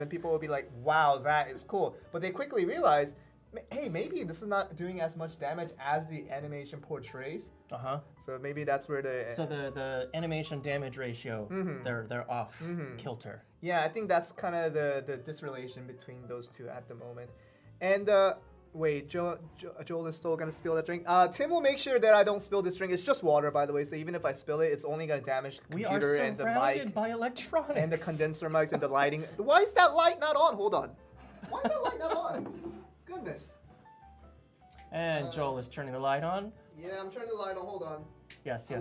then people will be like, wow, that is cool. But they quickly realize, hey, maybe this is not doing as much damage as the animation portrays. So maybe that's where the animation damage ratio, they're off kilter. Yeah, I think that's kind of the disrelation between those two at the moment. And wait, Joel is still gonna spill that drink. Tim will make sure that I don't spill this drink. It's just water, by the way. So even if I spill it, it's only gonna damage the computer and the mic by electronics and the condenser mics and the lighting. Why is that light not on? Hold on. Why is that light not on? Goodness. And Joel is turning the light on. Yeah, I'm turning the light on. Hold on. Yes.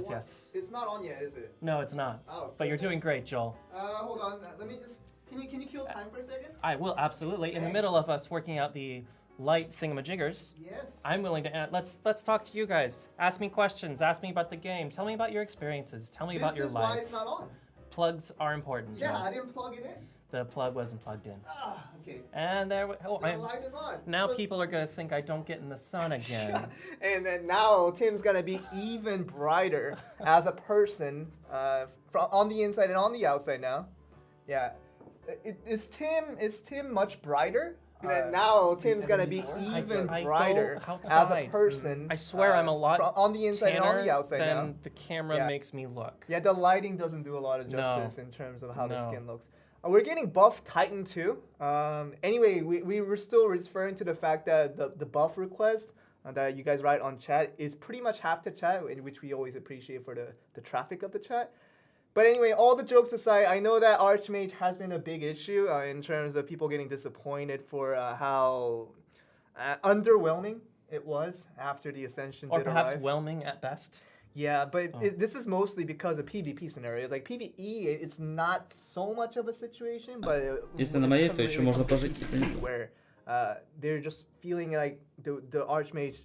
It's not on yet, is it? No, it's not. Oh, but you're doing great, Joel. Hold on. Let me just. Can you kill time for a second? I will, absolutely. In the middle of us working out the light thingamajiggers, yes, I'm willing to. Let's talk to you guys. Ask me questions. Ask me about the game. Tell me about your experiences. Tell me about your life. This is why it's not on. Plugs are important. Yeah, Joel. I didn't plug it in. The plug wasn't plugged in. Okay. And there. The light is on. Now people are gonna think I don't get in the sun again. And then now Tim's gonna be even brighter as a person, on the inside and on the outside now. Yeah. Is Tim much brighter? And now Tim's gonna be even brighter as a person. I swear I'm a lot on the inside and on the outside than now. the camera makes me look. Yeah, the lighting doesn't do a lot of justice in terms of how the skin looks. We're getting buff Titan too. Anyway, we were still referring to the fact that the buff request that you guys write on chat is pretty much half the chat, which we always appreciate for the traffic of the chat. But anyway, all the jokes aside, I know that Archmage has been a big issue in terms of people getting disappointed for how underwhelming it was after the Ascension or did perhaps arrive. whelming at best. Yeah, but this is mostly because of PvP scenario. Like PvE, it's not so much of a situation, but Если на моей, то еще можно пожить, если нет. Where they're just feeling like the Archmage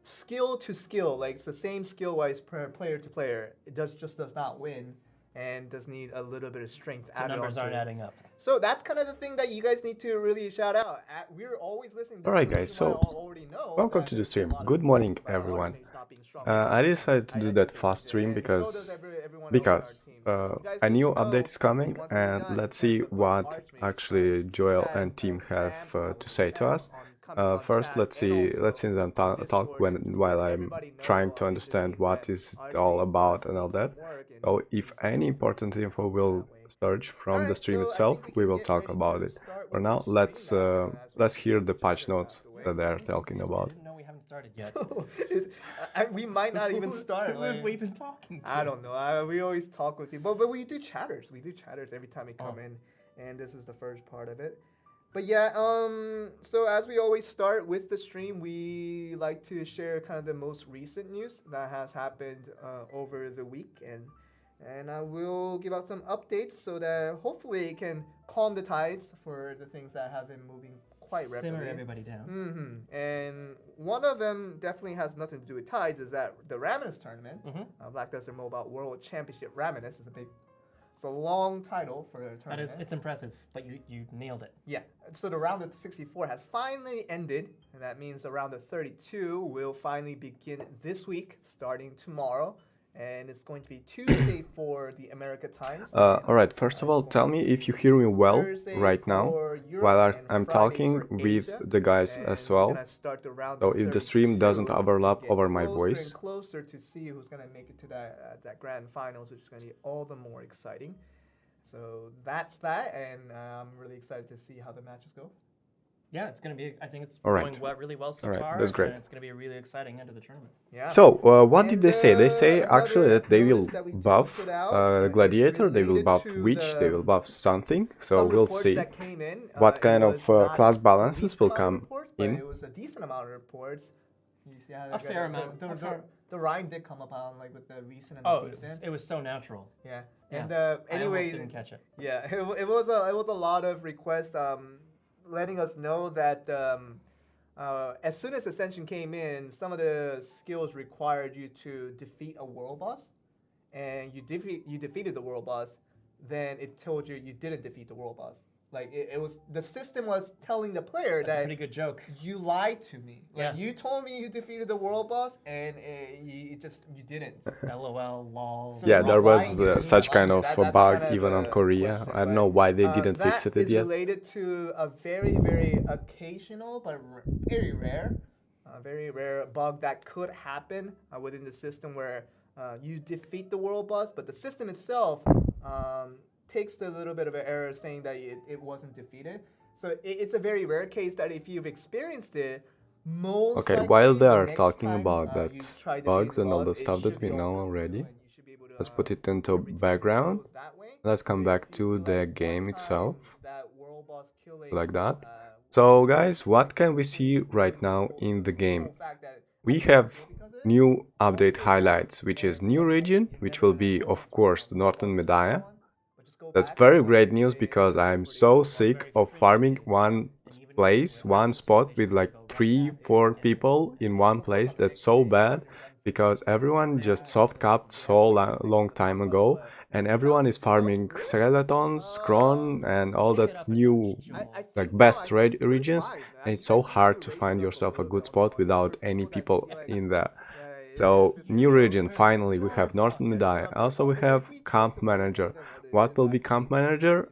skill to skill, like it's the same skill wise per player to player. It just does not win and does need a little bit of strength added onto it. The numbers aren't adding up. So that's kind of the thing that you guys need to really shout out. We're always listening. Alright guys, so welcome to the stream. Good morning everyone. I decided to do that fast stream because a new update is coming and let's see what actually Joel and team have to say to us. First, let's see them talk while I'm trying to understand what is it all about and all that. So if any important info will surge from the stream itself, we will talk about it. For now, let's hear the patch notes that they are talking about. No, we haven't started yet. We might not even start. Who have we been talking to? I don't know. We always talk with people, but we do chatters. We do chatters every time we come in, and this is the first part of it. But yeah, so as we always start with the stream, we like to share kind of the most recent news that has happened over the week, and I will give out some updates so that hopefully it can calm the tides for the things that have been moving quite rapidly. Simmer everybody down. And one of them definitely has nothing to do with tides, is that the Rammons Tournament, Black Desert Mobile World Championship Rammons, is it's a long title for a tournament. It's impressive, but you nailed it. Yeah, so the round of 64 has finally ended, and that means the round of 32 will finally begin this week, starting tomorrow. And it's going to be Tuesday for the America times. Alright, first of all, tell me if you hear me well right now, while I'm talking with the guys as well. So if the stream doesn't overlap over my voice. Closer to see who's going to make it to that grand finals, which is going to be all the more exciting. So that's that, and I'm really excited to see how the matches go. Yeah, it's going to be, I think it's going really well so far. That's great. And it's going to be a really exciting end of the tournament. Yeah. So, what did they say? They say actually that they will buff Gladiator, they will buff Witch, they will buff something. So we'll see what kind of class balances will come in. It was a decent amount of reports. You see how a fair amount. The rhyme did come upon like with the recent and the decent. It was so natural. Yeah. And anyway, I didn't catch it. Yeah, it was a lot of requests. Letting us know that as soon as Ascension came in, some of the skills required you to defeat a world boss, and you defeated the world boss, then it told you didn't defeat the world boss. Like it was the system was telling the player That's a that pretty good joke. you lied to me. Like Yeah. you told me you defeated the world boss, and you didn't. LOL, lol. So Yeah, he's there was lying to me. such kind of That's a bug kind of even on the Korea. question, I don't but, know why they didn't fix that it is yet. related to a very, very occasional but very rare, very rare bug that could happen within the system where you defeat the world boss, but the system itself takes a little bit of an error saying that it wasn't defeated. So it's a very rare case that if you've experienced it, most Okay, likely while they the are next talking time, about you that try defeating bugs the and all boss, the it stuff that should we be know all good already, and you should be able to, let's put it into retain background. skills that way. Let's come But back if you to feel the like game one itself, time that world boss killing, like that. So guys, what can we see right now in the game? We have new update highlights, which is new region, which will be of course the Northern Medaya. That's very great news because I'm so sick of farming one place, one spot with like 3-4 people in one place. That's so bad because everyone just soft capped so long time ago, and everyone is farming skeletons, cron, and all that new like best regions, and it's so hard to find yourself a good spot without any people in there. So new region, finally we have Northern Medaya. Also we have Camp Manager. What will be Camp Manager?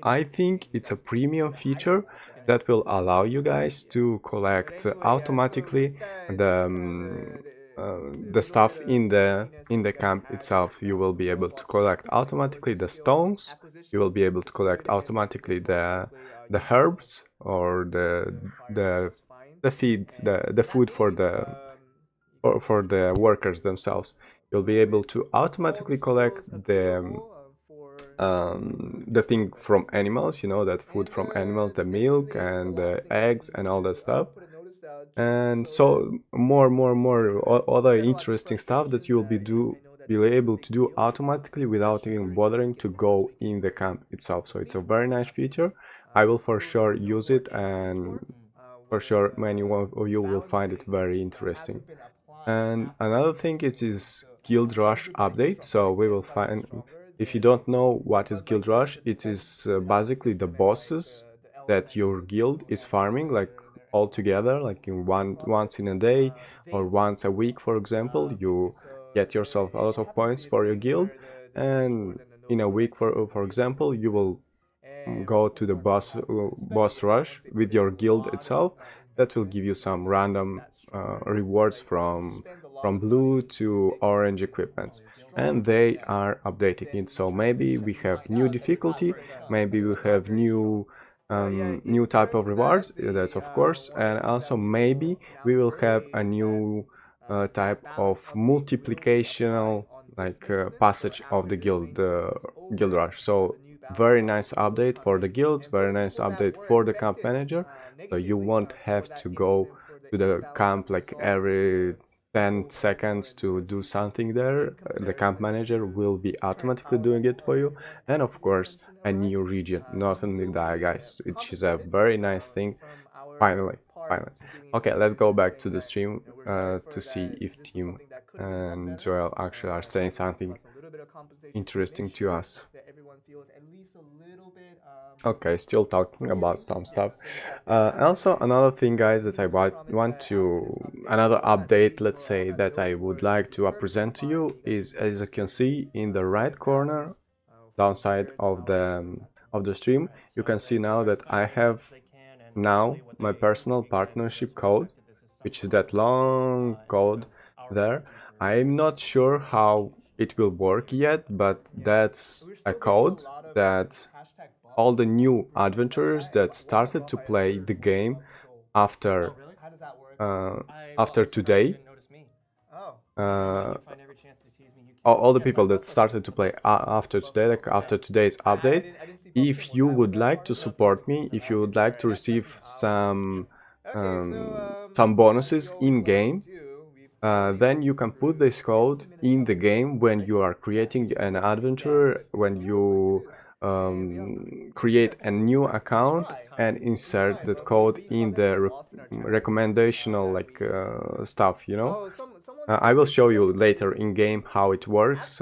I think it's a premium feature that will allow you guys to collect automatically the stuff in the camp itself. You will be able to collect automatically the stones. You will be able to collect automatically the herbs or the food for the workers themselves. You'll be able to automatically collect the thing from animals, you know, that food from animals, the milk and the eggs and all that stuff. And so more other interesting stuff that you'll be able to do automatically without even bothering to go in the camp itself. So it's a very nice feature. I will for sure use it, and for sure many of you will find it very interesting. And another thing, it is Guild Rush update. So we will find, if you don't know what is Guild Rush, it is basically the bosses that your guild is farming, like all together, like in once in a day or once a week, for example. You get yourself a lot of points for your guild, and in a week, for example, you will go to the boss rush with your guild itself. That will give you some random rewards from blue to orange equipments, and they are updating it. So maybe we have new difficulty, maybe we have new type of rewards, that's of course, and also maybe we will have a new type of multiplicational like passage of the guild rush. So very nice update for the guilds, very nice update for the camp manager. So you won't have to go to the camp like every 10 seconds to do something there. The camp manager will be automatically doing it for you. And of course, a new region, not only that, guys, which is a very nice thing. Finally. Okay, let's go back to the stream to see if Tim and Joel actually are saying something interesting to us. Okay, still talking about some stuff. Also, another thing, guys, that I want to, another update, let's say, that I would like to present to you is, as you can see in the right corner, downside of the stream, you can see now that I have now my personal partnership code, which is that long code there. I'm not sure how it will work yet, but that's a code that all the new adventurers that started to play the game after today, all the people that started to play after today, like after today's update, if you would like to support me, if you would like to receive some bonuses in game, then you can put this code in the game when you are creating an adventure, when you create a new account and insert that code in the recommendational like stuff, you know. I will show you later in game how it works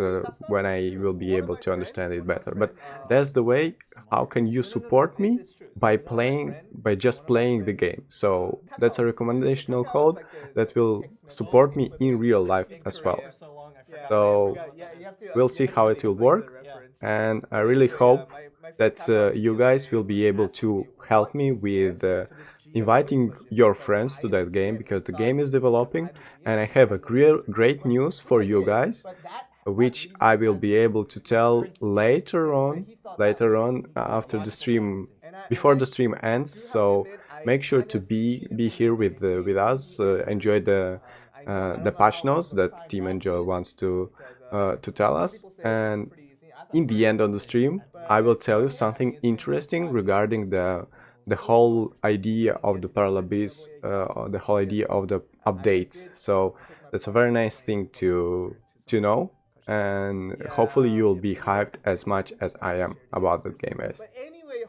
when I will be able to understand it better. But that's the way. How can you support me by just playing the game? So that's a recommendational code that will support me in real life as well. So we'll see how it will work, and I really hope that you guys will be able to help me with inviting your friends to that game, because the game is developing, and I have a great news for you guys, which I will be able to tell later on after the stream, before the stream ends. So make sure to be here with us. Enjoy the patch notes that Team and Joe wants to tell us, and in the end of the stream, I will tell you something interesting regarding the whole idea of the Parallel Abyss, the whole idea of the updates. So that's a very nice thing to know, and hopefully you will be hyped as much as I am about that game is.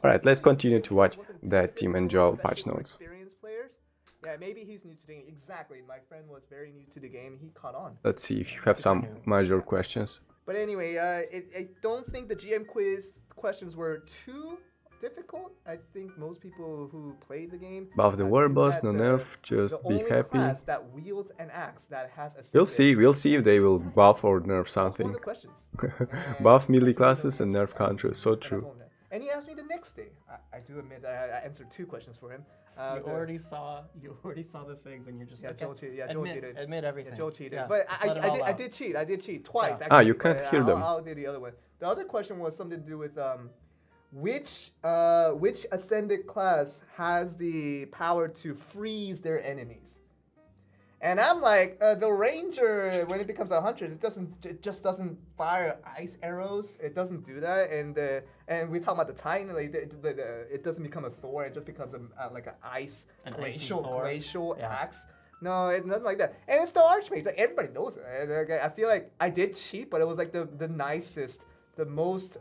Alright, let's continue to watch the Team and Joel patch notes. Yeah, maybe he's new to the game. Exactly. My friend was very new to the game. He caught on. Let's see if you have some major questions. But anyway, I don't think the GM quiz questions were too difficult. I think most people who played the game buff the war boss, no nerf, just be happy. Class that wields an axe that has a we'll see if they will buff or nerf something. Buff melee classes and nerf counters, so true. And he asked me the next day. I do admit I answered 2 questions for him. You already saw the things, and you're just like, Joel cheated. Joel cheated. Admit everything. Yeah, Joel cheated. Yeah, but I did cheat twice. Yeah. Actually, you can't hear them. I'll do the other one. The other question was something to do with which ascended class has the power to freeze their enemies. And I'm like, the ranger, when it becomes a hunter, it just doesn't fire ice arrows. It doesn't do that. And we talk about the titan, like it doesn't become a Thor. It just becomes like an ice glacial axe. No, it's nothing like that. And it's the archmage. Like everybody knows it. And, I feel like I did cheat, but it was like the nicest, the most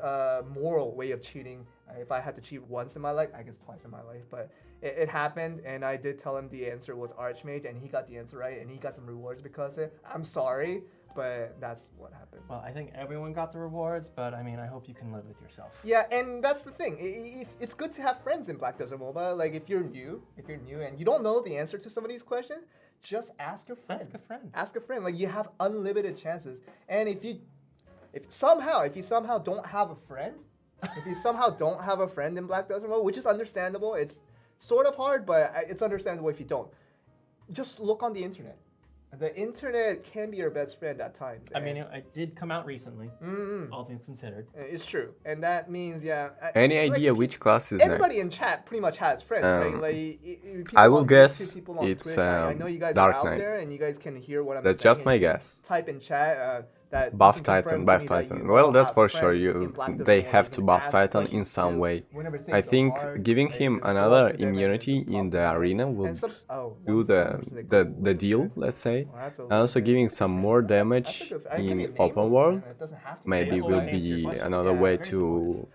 moral way of cheating. If I had to cheat once in my life, I guess twice in my life, but it happened, and I did tell him the answer was Archmage, and he got the answer right, and he got some rewards because of it. I'm sorry, but that's what happened. Well, I think everyone got the rewards, but I mean, I hope you can live with yourself. Yeah, and that's the thing. It's good to have friends in Black Desert MOBA. Like, if you're new and you don't know the answer to some of these questions, just ask your friend. Ask a friend. Like, you have unlimited chances. And if you somehow don't have a friend, in Black Desert MOBA, which is understandable, it's sort of hard, but it's understandable if you don't. Just look on the internet. The internet can be your best friend at times. I mean, it did come out recently, all things considered. It's true. And that means, Any idea which class is everybody next? in chat pretty much has friends, right? Like, I will guess it's Twitch, I know you guys Dark are out Knight. there and you guys can hear what I'm That's saying. just my guess. Type in chat that buff Titan. Well, that's for sure. They have to buff Titan in some way. I think giving him another immunity in the arena will do the deal, let's say. And also giving some more damage in open world maybe will be another way to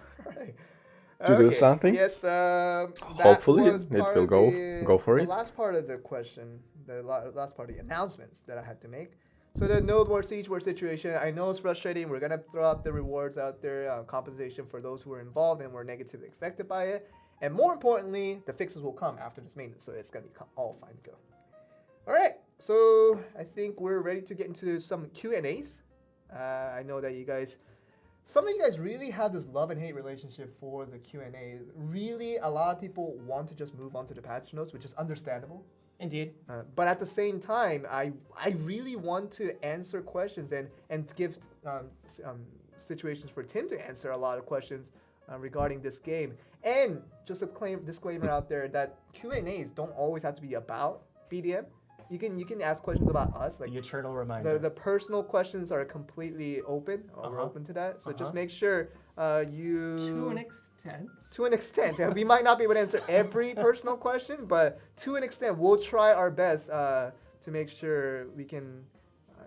do something. Yes, hopefully it will go for it. The last part of the question, the last part of the announcements that I had to make. So the Node War Siege War situation, I know it's frustrating. We're going to throw out the rewards out there, compensation for those who were involved and were negatively affected by it. And more importantly, the fixes will come after this maintenance, so it's going to be all fine to go. All right, so I think we're ready to get into some Q&As. I know that some of you guys really have this love and hate relationship for the Q&As. Really, a lot of people want to just move on to the patch notes, which is understandable. Indeed. But at the same time, I really want to answer questions and give situations for Tim to answer a lot of questions regarding this game. And just a disclaimer out there that Q&As don't always have to be about BDM. You can ask questions about us. Like the eternal reminder. The personal questions are completely open. We're open to that. So just make sure you... To an extent. To an extent. We might not be able to answer every personal question, but to an extent, we'll try our best to make sure we can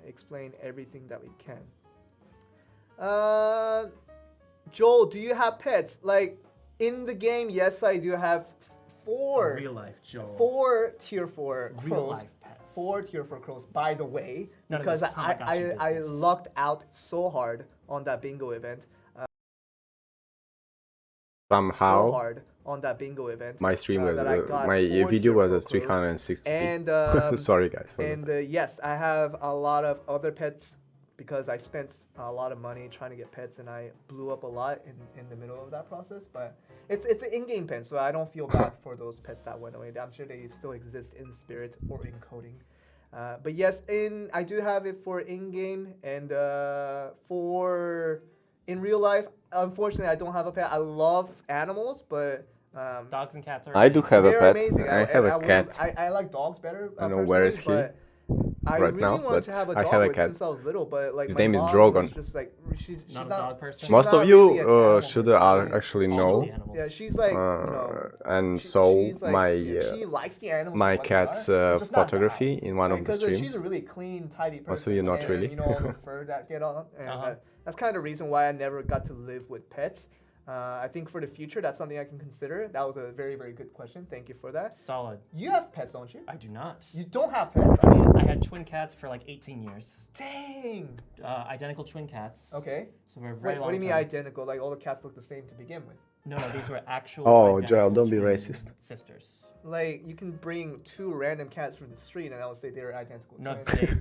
explain everything that we can. Joel, do you have pets? Like, in the game, yes, I do have 4 Real life, Joel. 4 tier 4 Real crows. life pets. 4 tier 4 crows, by the way, None of because this Tamagotchi I business. lucked out so hard on that bingo event. Somehow, so hard on that bingo event. my stream was, that I got my 4 video tier was 4 at crows. 360p. And Sorry guys for that. and yes, I have a lot of other pets because I spent a lot of money trying to get pets, and I blew up a lot in the middle of that process. But it's an in-game pet, so I don't feel bad for those pets that went away. I'm sure they still exist in spirit or in coding. But yes, I do have it for in-game, and for in real life. Unfortunately, I don't have a pet. I love animals, but Dogs and cats are. I do have a they're pet. amazing. I have a cat. I like dogs better. I don't know where is he but I right really now, wanted but to have a I dog have a with cat. since I was little, but like His my name is mom Drogon. was just like she's Not a not dog person? she's Most not of you really an animal should person. actually All know. the animals. Yeah, she's like And so she's like, my she likes the animals. my and whatnot, cat's but just not photography dogs. in one of the Because streams. she's a really clean, tidy person. Most of you not and, really. You know, all the fur that get on, and that's kind of the reason why I never got to live with pets. I think for the future, that's something I can consider. That was a very, very good question. Thank you for that. Solid. You have pets, don't you? I do not. You don't have pets? I mean, I had twin cats for like 18 years. dang. Identical twin cats. Okay. So we're a very Wait, long what do you mean time. identical? Like all the cats look the same to begin with? No, these were actual. Oh, identical Joel, don't be twin racist. Sisters. Like you can bring 2 random cats from the street, and I would say they're identical. No, twins.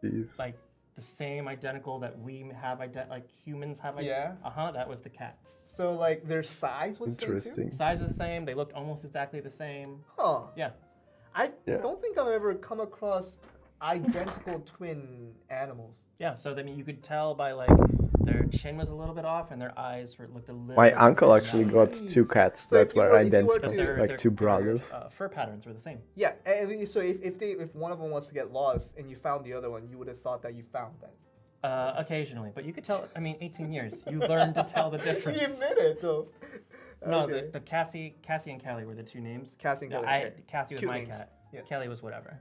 they Jeez. like the same identical that we have, like humans have. Yeah. That was the cats. So like their size was Interesting. Size was the same. They looked almost exactly the same. Huh. Yeah. I Yeah. don't think I've ever come across identical twin animals. Yeah. So I mean, you could tell by like their chin was a little bit off and their eyes looked a little. My bit uncle different. actually got 2 cats So that if you were were- if you were identical, to- Their- like their- 2 their, brothers. fur patterns were the same. Yeah, and so if one of them was to get lost and you found the other one, you would have thought that you found that. Occasionally, but you could tell. I mean, 18 years. You learned to tell the difference. You admit it though. No, Okay. the Cassie and Kelly were the 2 names. Cassie and Kelly, okay. Cassie was Cute my names. cat. Yes. Kelly was whatever.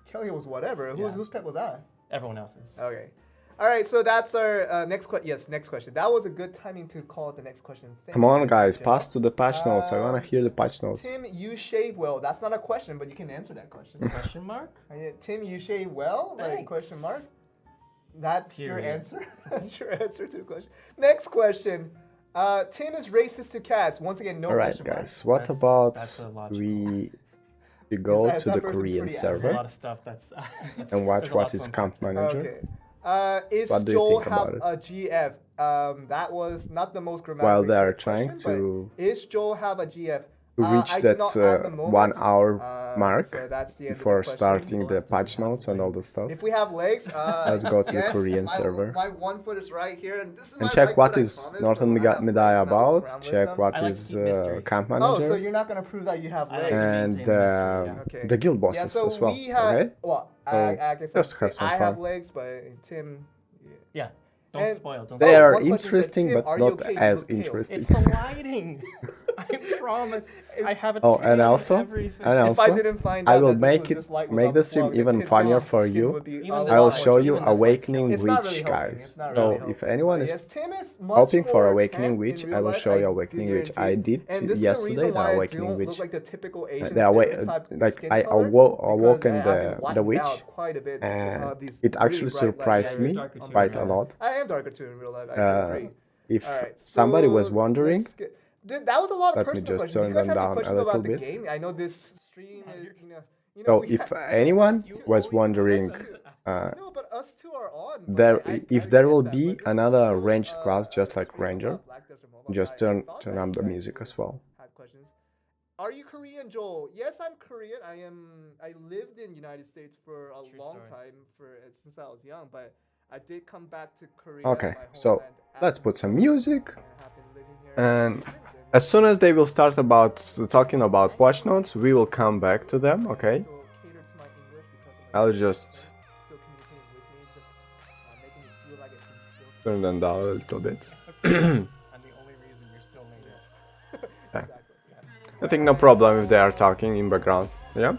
Kelly was whatever. Yeah. Whose pet was that? Everyone else's. Okay. All right, so that's our next question. Yes, next question. That was a good timing to call it the next question. Thank Come you, on ladies guys, and pass to the patch notes. I Uh, wanna hear the patch notes. Tim, you shave well. That's not a question, but you can answer that question. Question mark? Tim, you shave well? Like Thanks. question mark? That's your Period. answer? That's your answer to the question. Next question. Tim is racist to cats. Once again, no Alright question mark. guys, what That's- about that's a logical- we go Is to that the person Korean pretty There's a server lot of stuff that's. and watch there's a lot what to is unpack Camp there. Manager? Okay. Is What do you Joel think have about a GF? That was not the most grammatical. While they are trying to Is Joel have a GF? reach I do that not at the moment. 1 hour mark So that's the end of the before question. starting the patch notes and all the stuff. If we have legs, Let's go to the yes, Korean server. My 1 foot is right here, and this is my And check right what foot, I is promise, Northern so I have Medai legs that walk about, around with check them. what I like is to keep mystery. Camp Oh, Manager, so you're not gonna prove that you have I like legs? to and maintain mystery, yeah. Okay. the guild Yeah, bosses so as well. we have. Okay? Well, So, I guess just to I'd have say some I have fun. legs, but Tim. Yeah. Don't And- spoil. Don't They spoil. are one question said, interesting, Tim, but are you not okay? You as look pale. interesting. It's the lighting. I promise. I have a Oh, tan and also, everything. and If I also, didn't find I out will that make this light was make the stream unplugged, even then funnier Tim's for skin you. would be Even a this lot I will light- show more you even this light's Awakening It's not Witch, really helping. guys. It's not So really if helping. anyone is Yes, Tim is much hoping for more Awakening tan Witch, in I real will life, show you I Awakening Witch. I guarantee. did And this is yesterday, reason the why I Awakening don't Witch. look like the typical Asian The stereotype like skin I color, awoke because in I've been the whitened witch, out quite a bit, and these it really actually bright lights. surprised Yeah, me you're darker too, quite yeah. a lot. I am darker too in real life. I can agree. If All right, somebody so was wondering, let's get- that was a lot of let me personal just questions. Do you turn guys them have any down a questions little about the bit. game? I know this stream is, So we if ha- anyone you was always wondering, listen to- no, but us two are on. but there I if there get will that, be but this is another still, ranged class just like stream Ranger, about Black Desert Mobile. just I turn thought turn that up you the guys music as well. had questions. Are you Korean, Joel? Yes, I'm Korean. I lived in United States for a True long story. time since I was young, but I did come back to Korea. Okay, my so homeland, let's after put some my music, and have been living here and ever since, as soon as they will start talking about watch notes, we will come back to them. Okay, still cater to my English because of I'll my just still communicating with me, just making me feel like I can still. turn them down a little bit. I'm the only reason you're still native. Exactly. I think no problem if they are talking in background. Yeah,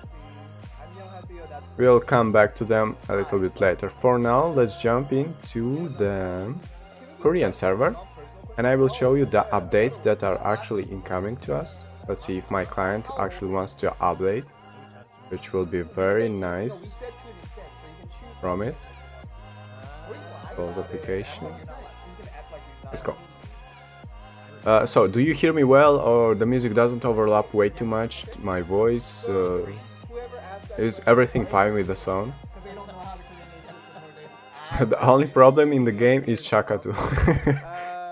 we'll come back to them a little bit later. For now, let's jump into the Korean server, and I will show you the updates that are actually incoming to us. Let's see if my client actually wants to update, which will be very nice from it. Close application. Let's go. So, do you hear me well, or the music doesn't overlap way too much? My voice, is everything fine with the sound? The only problem in the game is Chakatu.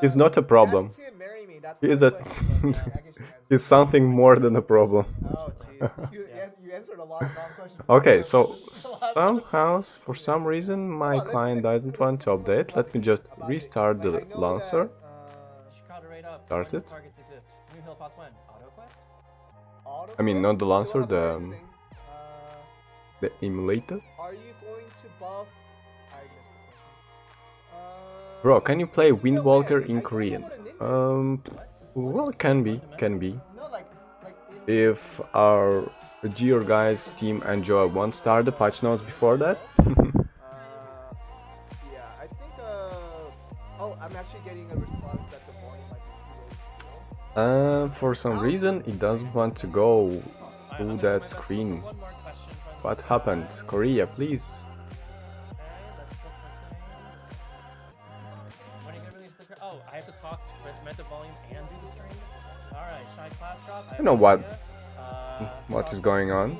He's not a problem. He's he's something more than a problem. You answered a lot of non-questions. Okay, so somehow, for some reason, my client doesn't want to update. Let me just restart the launcher. Start it. I mean, not the launcher, the emulator. Are you going to buff? I missed the question. Bro, can you play Windwalker in Korean? Well, can be. If our dear guys team enjoy won't start the patch notes before that. Yeah, I think. Oh, I'm actually getting a response that the volume might be too low. For some reason, it doesn't want to go through that screen. What happened? Korea, please. Oh, I have to talk to the volume and do the stream? Alright, shy class drop. You know what is going on.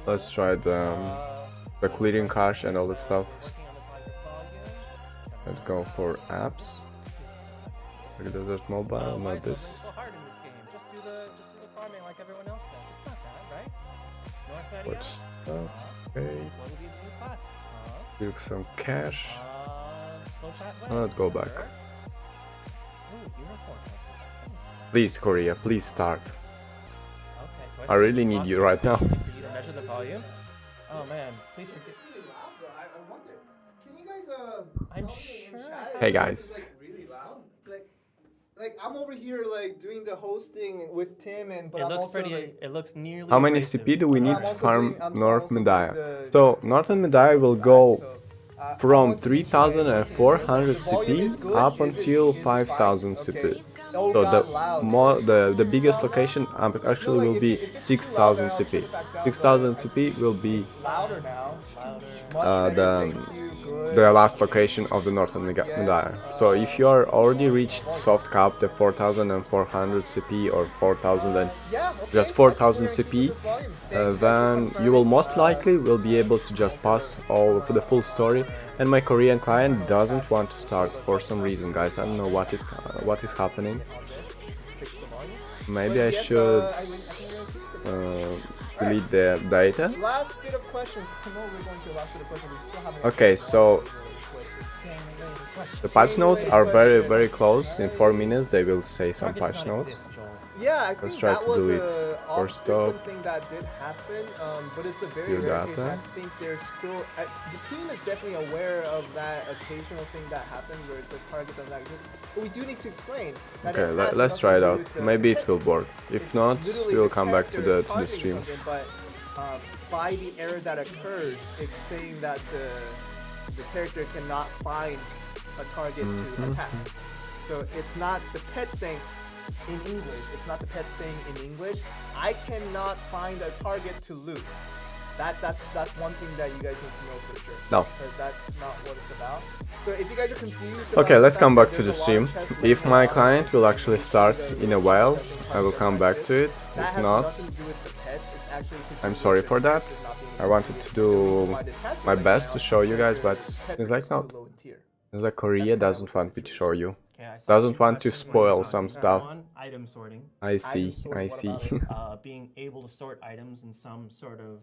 Let's try the clearing cache and all that stuff. Let's go for apps. Look at this mobile, not this. So hard in this game. Just do the farming like everyone else does. It's not bad, right? What stuff? Okay. What will be the new class? Do some cash. Slow chat Let's go back. Ooh, uniform. Please, Korea, please start. Okay, I really need you right now. For you to measure the volume? Oh man, please forget. It's really loud, though. I wonder. Can you guys I'm tell me in sure chat Hey, if this guys. is, like, really loud? Like I'm over here like doing the hosting with Tim but It I'm looks also pretty. like, It looks nearly. How many abrasive. CP do we need I'm to also farm doing- I'm North also doing Medaya? the- So, Northern Medaya will go I from want to make sure 3,400 the volume is CP good, up is it until fine? 5,000 CP. Okay. Oh, So God, loud. the biggest location actually will be 6,000 CP. 6,000 CP will be Louder now. the last location of the Northern Medaya. So if you are already reached soft cap, the 4,400 CP or 4,000 and just 4,000 CP, then you will most likely will be able to just pass all of the full story. And my Korean client doesn't want to start for some reason, guys. I don't know what is happening. Maybe I should delete the data. Last bit of questions. No, we're going to the last bit of questions. We still haven't. Okay, so the patch notes are very close. In 4 minutes they will say some patch notes. Yeah, I think Let's try that to was delete a first often off thing that did happen, but it's a very your rare case. data. I think they're still. The team is definitely aware of that occasional thing that happens where it's a target does not exist. But we do need to explain. That Okay, it has let's nothing try it to do out. with the Maybe it pet. will work. If not, Literally, we will the come back to character the targeting stream. something, But by the error that occurs, it's saying that the character cannot find a target to attack. So it's not the pet saying in English. It's not the pet saying in English, I cannot find a target to loot. That's one thing that you guys need to know for sure. No. Because that's not what it's about. So if you guys are confused. Okay, about let's the come fact back that to the there's a lot stream. of chests If waiting my around, client will actually start in a while, I will come back to it. that If has not, nothing to do with the pets. It's actually to do I'm with sorry the for that. characters not being I wanted to do my best to show you guys, but it's like no. low in tier. It's like Korea doesn't want me to show you. Okay, I saw Doesn't two want to questions spoil when some talking. stuff. One, item sorting. I see, sort, I what see. about it? Being able to sort items in some sort of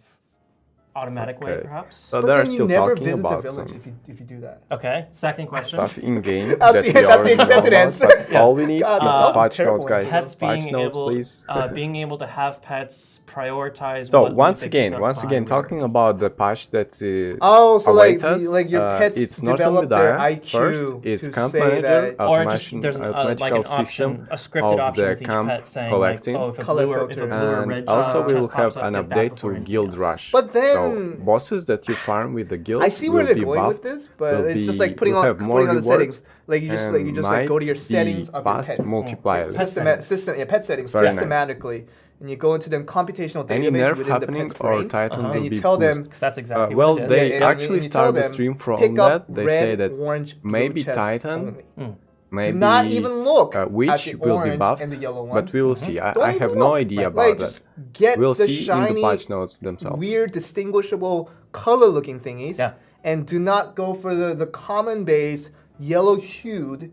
automatic way, Okay. perhaps. So But they're then you still never talking visit the about village some if you do that. Okay, second question. stuff in game That's that the- we that's the already know accepted about, answer. but all we need God, is this the is patch terrible notes, guys. Pets Patch being notes, able, please. being able to have pets prioritize. So what once they again, pick up on. talking about the patch that Oh, so awaits us, like your pets it's not develop their Medaya. IQ First, it's to Camp say Manager, that, or just automation, there's like automatical an option, system a scripted of option the with each camp pet saying collecting. like, oh, if a Color blue or filter. red And also we will chest have pops up, an get that update before to anything Guild else. Rush. But then So bosses that you farm with the guild I see where will they're be going with buffed, this, but will it's just be- like putting will on have more the rewards, settings. Like you just and like go to your might settings be of your fast pet. multipliers. Pet settings. Pet settings Very nice. systematically. and you go into them computational database Any nerf within the happening pet's or brain, Titan will and you be tell them, boosted. Because that's exactly Well, what it is. they and actually you tell start the them, stream from pick that. up They red, say that orange, blue maybe chest Titan, only. maybe Do not even look at which the will be orange buffed, and the yellow but ones. we will see. Don't I even have no look. idea Like, about just that. get We'll the see in the shiny, patch notes themselves. weird, distinguishable, color-looking thingies, Yeah. and do not go for the common base, yellow-hued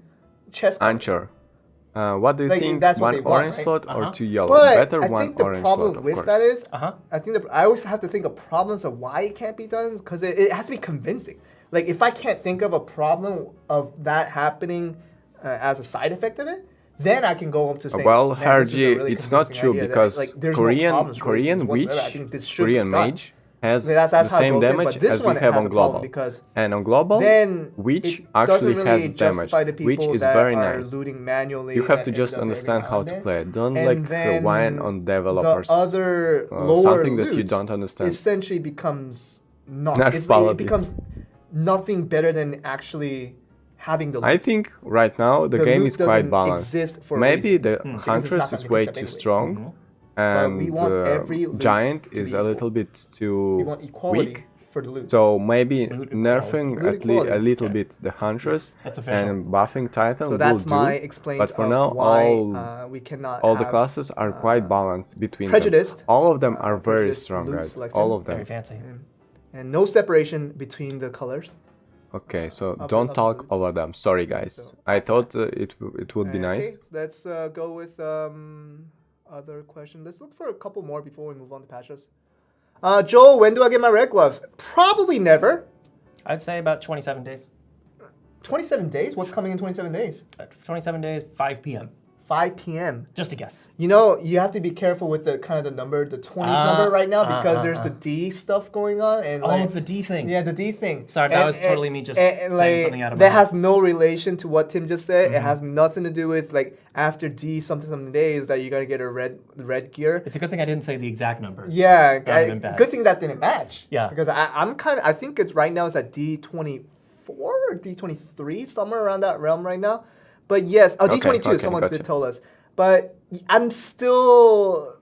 chest colors. Anchor. What do you Like, think? that's what One they want, orange right? slot or two yellow? But Better I one think the orange problem slot, of with course. that is, Uh-huh. I think I always have to think of problems of why it can't be done, because it has to be convincing. Like, if I can't think of a problem of that happening as a side effect of it, then I can go up to saying, Well, man, this is a Harji, really it's not convincing true idea that, because like, there's no Korean problems Korean related witch, whatsoever. I think this should Korean be done. mage has That's the how same broken, damage but this as we one have has on a problem global. because And on global, then witch it actually doesn't has really damage, justify the people which is that very are nice. looting manually. You have to and just does it every understand now how and to then. play it. Don't And like then whine on developers. The other lower something that you loot don't understand. essentially becomes not. Not It valid. becomes nothing better than actually having the loot. I think right now the game loot is quite doesn't balanced. exist for a Maybe reason, the because it's Huntress not is gonna way get too picked up anyway. strong, But we and want every loot Giant to is be a equal. little bit We too want equality weak. for the loot. So maybe Loot nerfing equality. at Loot a little okay. bit the Huntress That's official. and buffing Titan So will that's do. my explaint But for of now, why we cannot all the have, classes are quite balanced between prejudiced, them. All of them are very prejudiced strong, loot guys. selection. All of Very them. fancy. and no separation between the colors. Okay, so Of don't the talk loots. over them. Sorry, guys. So, I thought it would be nice. Okay, so let's go with other question. Let's look for a couple more before we move on to patches. Joel, when do I get my red gloves? Probably never. I'd say about 27 days. 27 days? What's coming in 27 days? 27 days, 5 p.m. 5 p.m. Just a guess. You know, you have to be careful with the kind of the number, the 20s number right now, because there's the D stuff going on. And Oh, like, the D thing. yeah, the D thing. Sorry, that was totally me just saying something out of my that head. has no relation to what Tim just said. It has nothing to do with like after D something days that you're gonna get a red gear. It's a good thing I didn't say the exact number. Yeah, That would've been bad. good thing that didn't match. Yeah. because I think it's right now it's at D24 or D23 somewhere around that realm right now. But yes, Okay, D22. okay, Someone gotcha. did tell us, but I'm still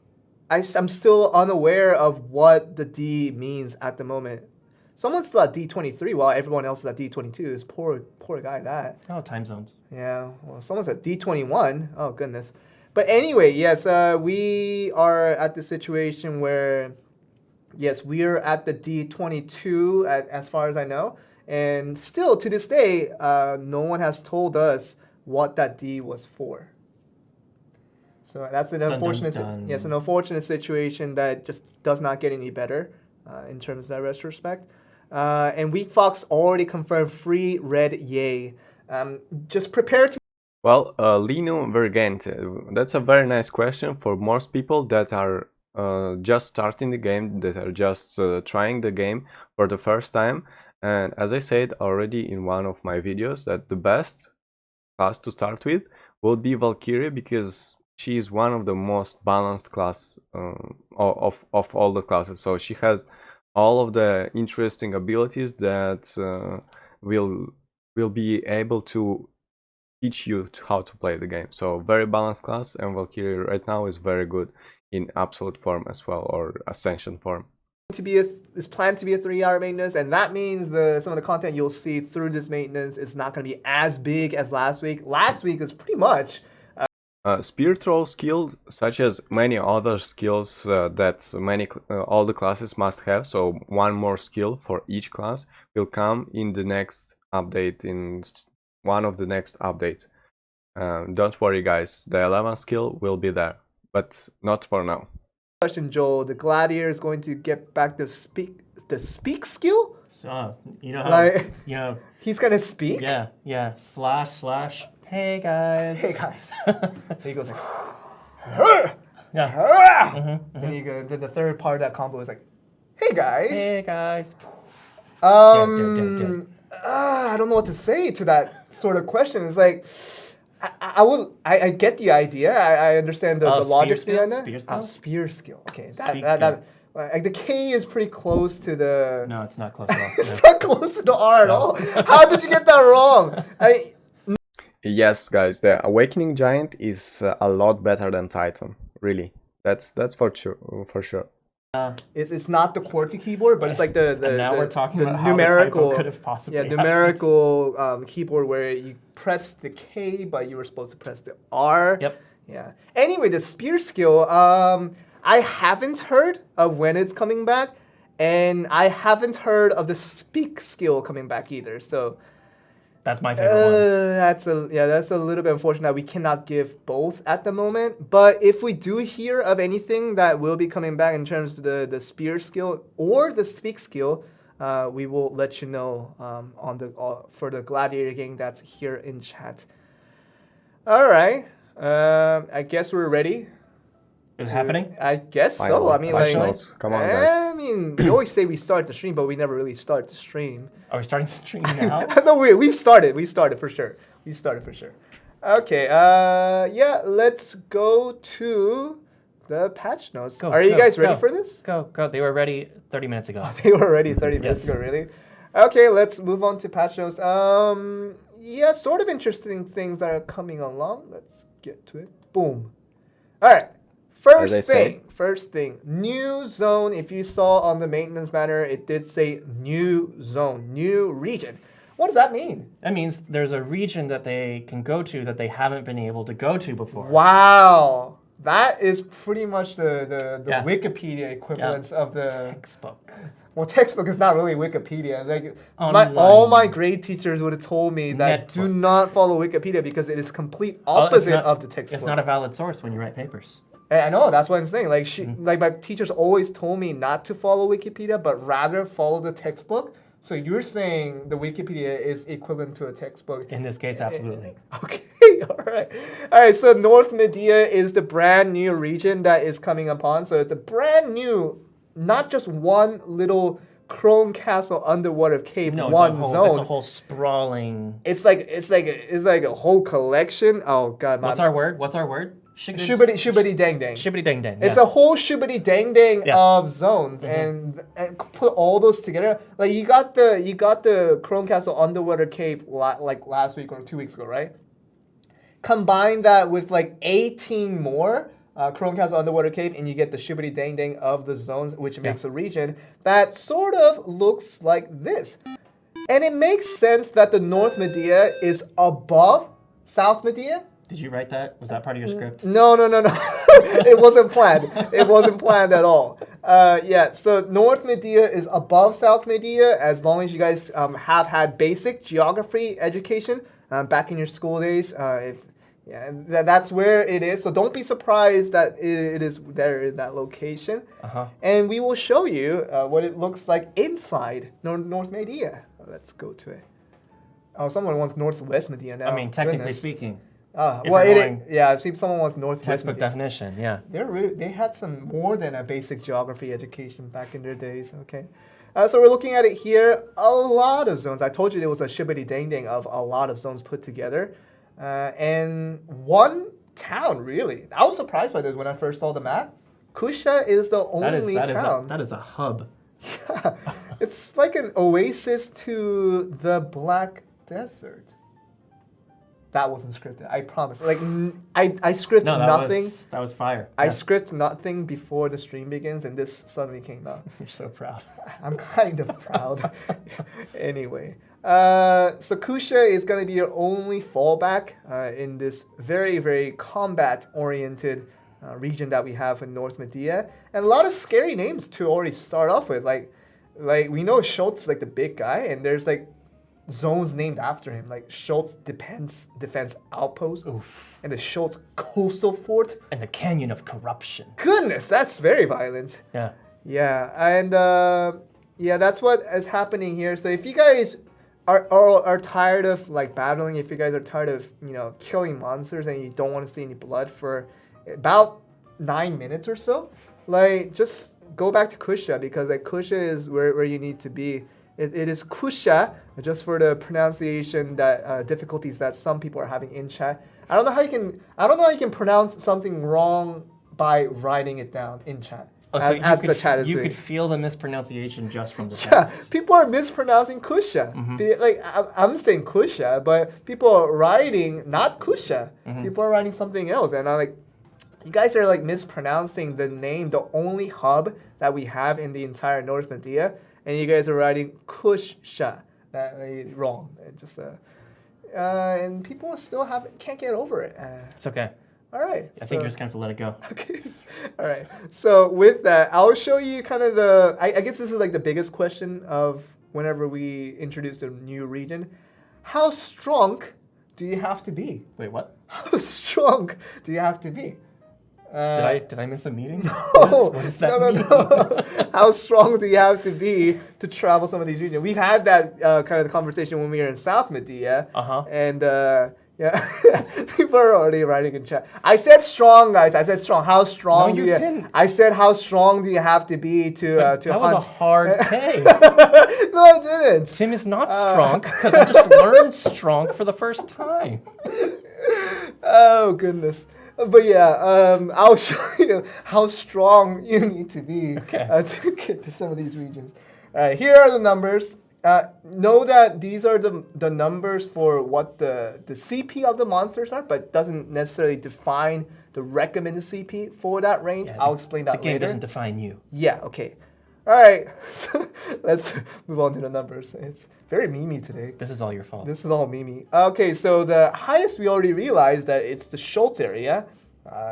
unaware of what the D means at the moment. Someone's still at D23 while everyone else is at D22. It's poor guy that. Oh, time zones. Yeah, well, someone's at D21. Oh, goodness. But anyway, yes, we are at the situation where, yes, we are at the D22 as far as I know. And still, to this day, no one has told us what that D was for. So that's an unfortunate, dun. yes, an unfortunate situation that just does not get any better in terms of that retrospect. And Weak Fox already confirmed free red yay. Just prepare to. Well, Lino Vergent, that's a very nice question for most people that are just starting the game, that are just trying the game for the first time. And as I said already in one of my videos, that the best class to start with will be Valkyrie, because she is one of the most balanced class of all the classes. So she has all of the interesting abilities that will be able to teach you how to play the game. So very balanced class, and Valkyrie right now is very good in absolute form as well, or ascension form. Is planned to be a 3-hour maintenance, and that means some of the content you'll see through this maintenance is not going to be as big as last week. Last week was pretty much spear throw skills, such as many other skills that all the classes must have. So one more skill for each class will come in the next update, in one of the next updates. Don't worry, guys. The 11th skill will be there, but not for now. question, Joel. The Gladiator is going to get back the speak skill. So, you know how, Like, you know, he's gonna speak. yeah, slash, hey guys. Hey guys. He goes like, Yeah. then the third part of that combo is like, hey guys. Hey guys. I don't know what to say to that sort of question. It's like, I get the idea. I understand the logic behind that. Spear skill? Spear skill. Okay, Speak that like the K is pretty close to the. No, it's not close at all. It's not close to the R at all. How did you get that wrong? Yes, guys, the Awakening Giant is a lot better than Titan. Really, That's for sure. For sure. It's not the QWERTY keyboard, but it's like the now we're talking the about how numerical the typo could have possibly happened. numerical keyboard where you press the K, but you were supposed to press the R. Yep. Yeah. Anyway, the spear skill. I haven't heard of when it's coming back, and I haven't heard of the speak skill coming back either. So. That's my favorite one. That's a little bit unfortunate that we cannot give both at the moment. But if we do hear of anything that will be coming back in terms of the spear skill or the speak skill, we will let you know for the gladiator gang that's here in chat. All right, I guess we're ready. Is it happening? I guess so. I mean, like, come on, guys. I mean, we always say we start the stream, but we never really start the stream. Are we starting the stream now? No, we've started. We started for sure. Okay. Yeah. Let's go to the patch notes. Are you guys ready for this? Go. They were ready 30 minutes ago. They were ready 30 minutes ago. Really? Okay. Let's move on to patch notes. Yeah. Sort of interesting things that are coming along. Let's get to it. Boom. All right. First thing, new zone. If you saw on the maintenance banner, it did say new zone, new region. What does that mean? That means there's a region that they can go to that they haven't been able to go to before. Wow. That is pretty much the Wikipedia equivalence of the textbook. Well, textbook is not really Wikipedia. Like all my grade teachers would have told me that do not follow Wikipedia because it is complete opposite of the textbook. It's not a valid source when you write papers. I know, that's what I'm saying. Like like my teachers always told me not to follow Wikipedia, but rather follow the textbook. So you're saying the Wikipedia is equivalent to a textbook? In this case, absolutely. Okay, all right. So North Medea is the brand new region that is coming upon. So it's a brand new, not just one little Chrome Castle underwater cave, zone. It's a whole sprawling. It's like a whole collection. Oh God! What's our word? Shubidi dang dang. Shubidi dang dang. It's a whole shubidi dang dang of zones, and put all those together. Like you got the Chrome Castle underwater cave like last week or 2 weeks ago, right? Combine that with like 18 more Chrome Castle underwater cave, and you get the shubidi dang dang of the zones, which makes a region that sort of looks like this. And it makes sense that the North Medea is above South Medea. Did you write that? Was that part of your script? No. It wasn't planned. It wasn't planned at all. So North Medea is above South Medea as long as you guys have had basic geography education back in your school days. That's where it is. So don't be surprised that it is there in that location. And we will show you what it looks like inside North Medea. Let's go to it. Oh, someone wants Northwest Medea now. I mean, technically speaking. I've seen someone wants Northwest textbook Medea. definition, yeah. They had some more than a basic geography education back in their days, okay? So we're looking at it here, a lot of zones. I told you there was a shibidi dang dang of a lot of zones put together. And one town, really. I was surprised by this when I first saw the map. Kusha is the only town. That is a hub. Yeah, it's like an oasis to the Black Desert. That wasn't scripted, I promise. Like, I scripted nothing. That was fire. I scripted nothing before the stream begins, and this suddenly came out. You're so proud. I'm kind of proud. Anyway, so Kusha is going to be your only fallback in this very, very combat-oriented region that we have in North Medea. And a lot of scary names to already start off with. Like we know Schultz is like the big guy, and there's like zones named after him, like Schultz Defense Outpost, and the Schultz Coastal Fort, and the Canyon of Corruption. Goodness, that's very violent. Yeah, and that's what is happening here. So if you guys are tired of like battling, if you guys are tired of killing monsters and you don't want to see any blood for about 9 minutes or so, like just go back to Kusha, because like Kusha is where you need to be. It is Kusha, just for the pronunciation that difficulties that some people are having in chat. I don't know how you can pronounce something wrong by writing it down in chat. As the chat is doing. You could feel the mispronunciation just from the chat. Yeah, people are mispronouncing Kusha. Like I'm saying Kusha, but people are writing not Kusha. People are writing something else, and I'm like, You guys are like mispronouncing the name, the only hub that we have in the entire North Medea, and you guys are writing Kusha. Wrong. Just and people still can't get over it. It's okay. All right. I think you're just going to have to let it go. Okay. All right. So with that, I'll show you kind of I guess this is like the biggest question of whenever we introduce a new region. How strong do you have to be? Wait, what? How strong do you have to be? Did I miss a meeting? No, what does that mean? No. How strong do you have to be to travel some of these regions? We've had that kind of conversation when we were in South Medea. And yeah, people are already writing in chat. I said strong, guys. I said strong. How strong? No, you didn't. I said how strong do you have to be to that hunt? was a hard K. No, I didn't. Tim is not strong because I just learned strong for the first time. Oh goodness. But yeah, I'll show you how strong you need to be to get to some of these regions. All right, here are the numbers. Know that these are the numbers for what the CP of the monsters are, but doesn't necessarily define the recommended CP for that range. Yeah, I'll explain that later. The game doesn't define you. Yeah, okay. All right, so let's move on to the numbers. It's very memey today. This is all your fault. This is all memey. Okay, so the highest we already realized that it's the Schultz area.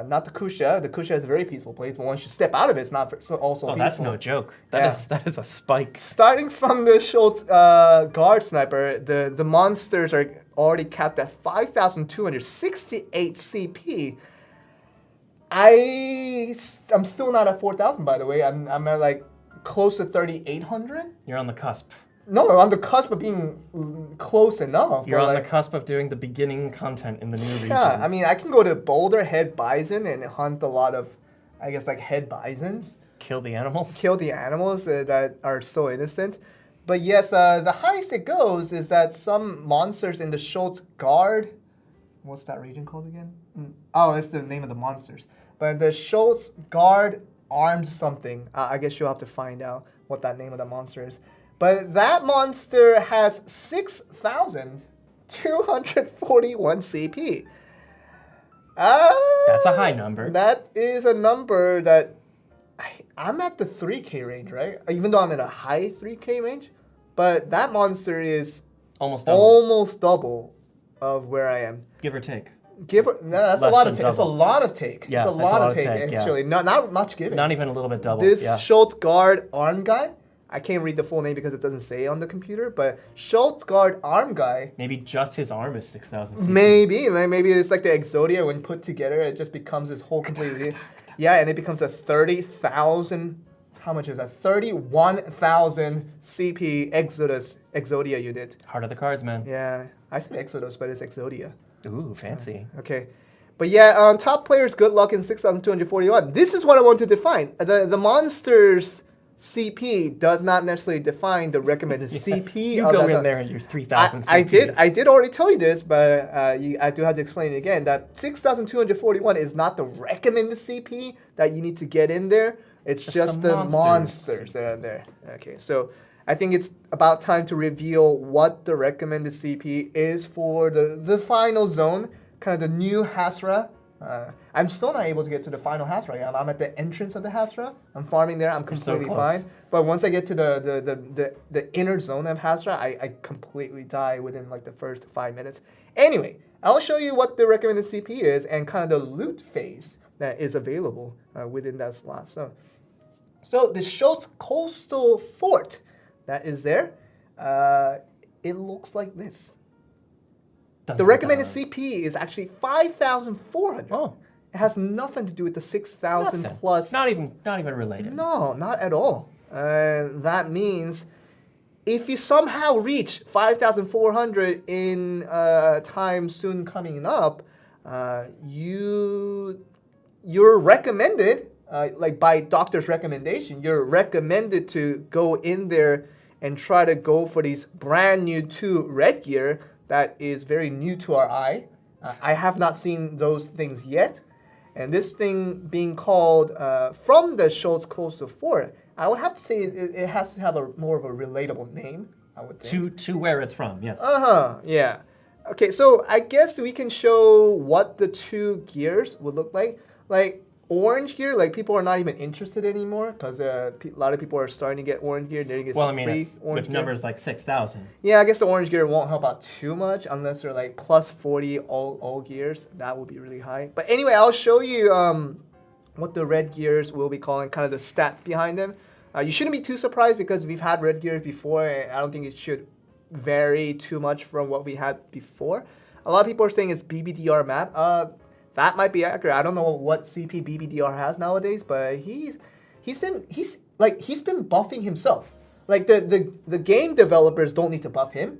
Not the Kusha. The Kusha is a very peaceful place, but once you step out of it, it's not also peaceful. That's no joke. That is a spike. Starting from the Schultz guard sniper, the monsters are already capped at 5,268 CP. I'm still not at 4,000, by the way. I'm at like close to 3,800. You're on the cusp. No, on the cusp of being close enough. You're on the cusp of doing the beginning content in the new region. Yeah, I mean, I can go to Boulder, head bison, and hunt a lot of, I guess, like head bisons. Kill the animals? Kill the animals that are so innocent. But yes, the highest it goes is that some monsters in the Schultz Guard, what's that region called again? Oh, that's the name of the monsters. But the Schultz Guard armed something. I guess you'll have to find out what that name of the monster is. But that monster has 6,241 CP. That's a high number. That is a number that I'm at the 3K range, right? Even though I'm in a high 3K range. But that monster is almost double of where I am. Give or take. No, that's a lot of take. It's a lot of take. Yeah, it's a lot of take, actually. Yeah. Not much giving. Not even a little bit double. This Schultz Guard arm guy, I can't read the full name because it doesn't say on the computer, but Schultz Guard arm guy. Maybe just his arm is 6,000 CP. Maybe it's like the Exodia when put together, it just becomes this whole completely. Yeah, and it becomes a 30,000. How much is that? 31,000 CP Exodia unit. Heart of the cards, man. Yeah, I said Exodus, but it's Exodia. Ooh, fancy. Okay. But yeah, top players, good luck in 6,241. This is what I want to define. The monsters CP does not necessarily define the recommended CP. You go in there and you're 3,000 CP. I did already tell you this, but I do have to explain it again. That 6,241 is not the recommended CP that you need to get in there. It's just the monsters that are there. Okay, so I think it's about time to reveal what the recommended CP is for the final zone, kind of the new Hasra. I'm still not able to get to the final Hasra. I'm at the entrance of the Hasra. I'm farming there. I'm completely fine. But once I get to the inner zone of Hasra, I completely die within like the first 5 minutes. Anyway, I'll show you what the recommended CP is and kind of the loot phase that is available within that slot. So the Schultz Coastal Fort that is there, it looks like this. The recommended CP is actually 5,400. Oh. It has nothing to do with the 6,000 plus. Not even related. No, not at all. That means if you somehow reach 5,400 in time soon coming up, you're recommended, like by doctor's recommendation, you're recommended to go in there and try to go for these brand new 2 red gear that is very new to our eye. I have not seen those things yet. And this thing being called from the Schultz Coastal Fort, I would have to say it has to have more of a relatable name, I would think. To where it's from, yes. Yeah. Okay, so I guess we can show what the 2 gears would look like. Like orange gear, like people are not even interested anymore because a lot of people are starting to get orange gear. They're getting free it's orange with gear. numbers like 6,000. Yeah, I guess the orange gear won't help out too much unless they're like plus 40 all gears. That would be really high. But anyway, I'll show you what the red gears will be calling, kind of the stats behind them. You shouldn't be too surprised because we've had red gears before, and I don't think it should vary too much from what we had before. A lot of people are saying it's BBDR map. That might be accurate. I don't know what CP BBDR has nowadays, but he's been buffing himself. Like the game developers don't need to buff him.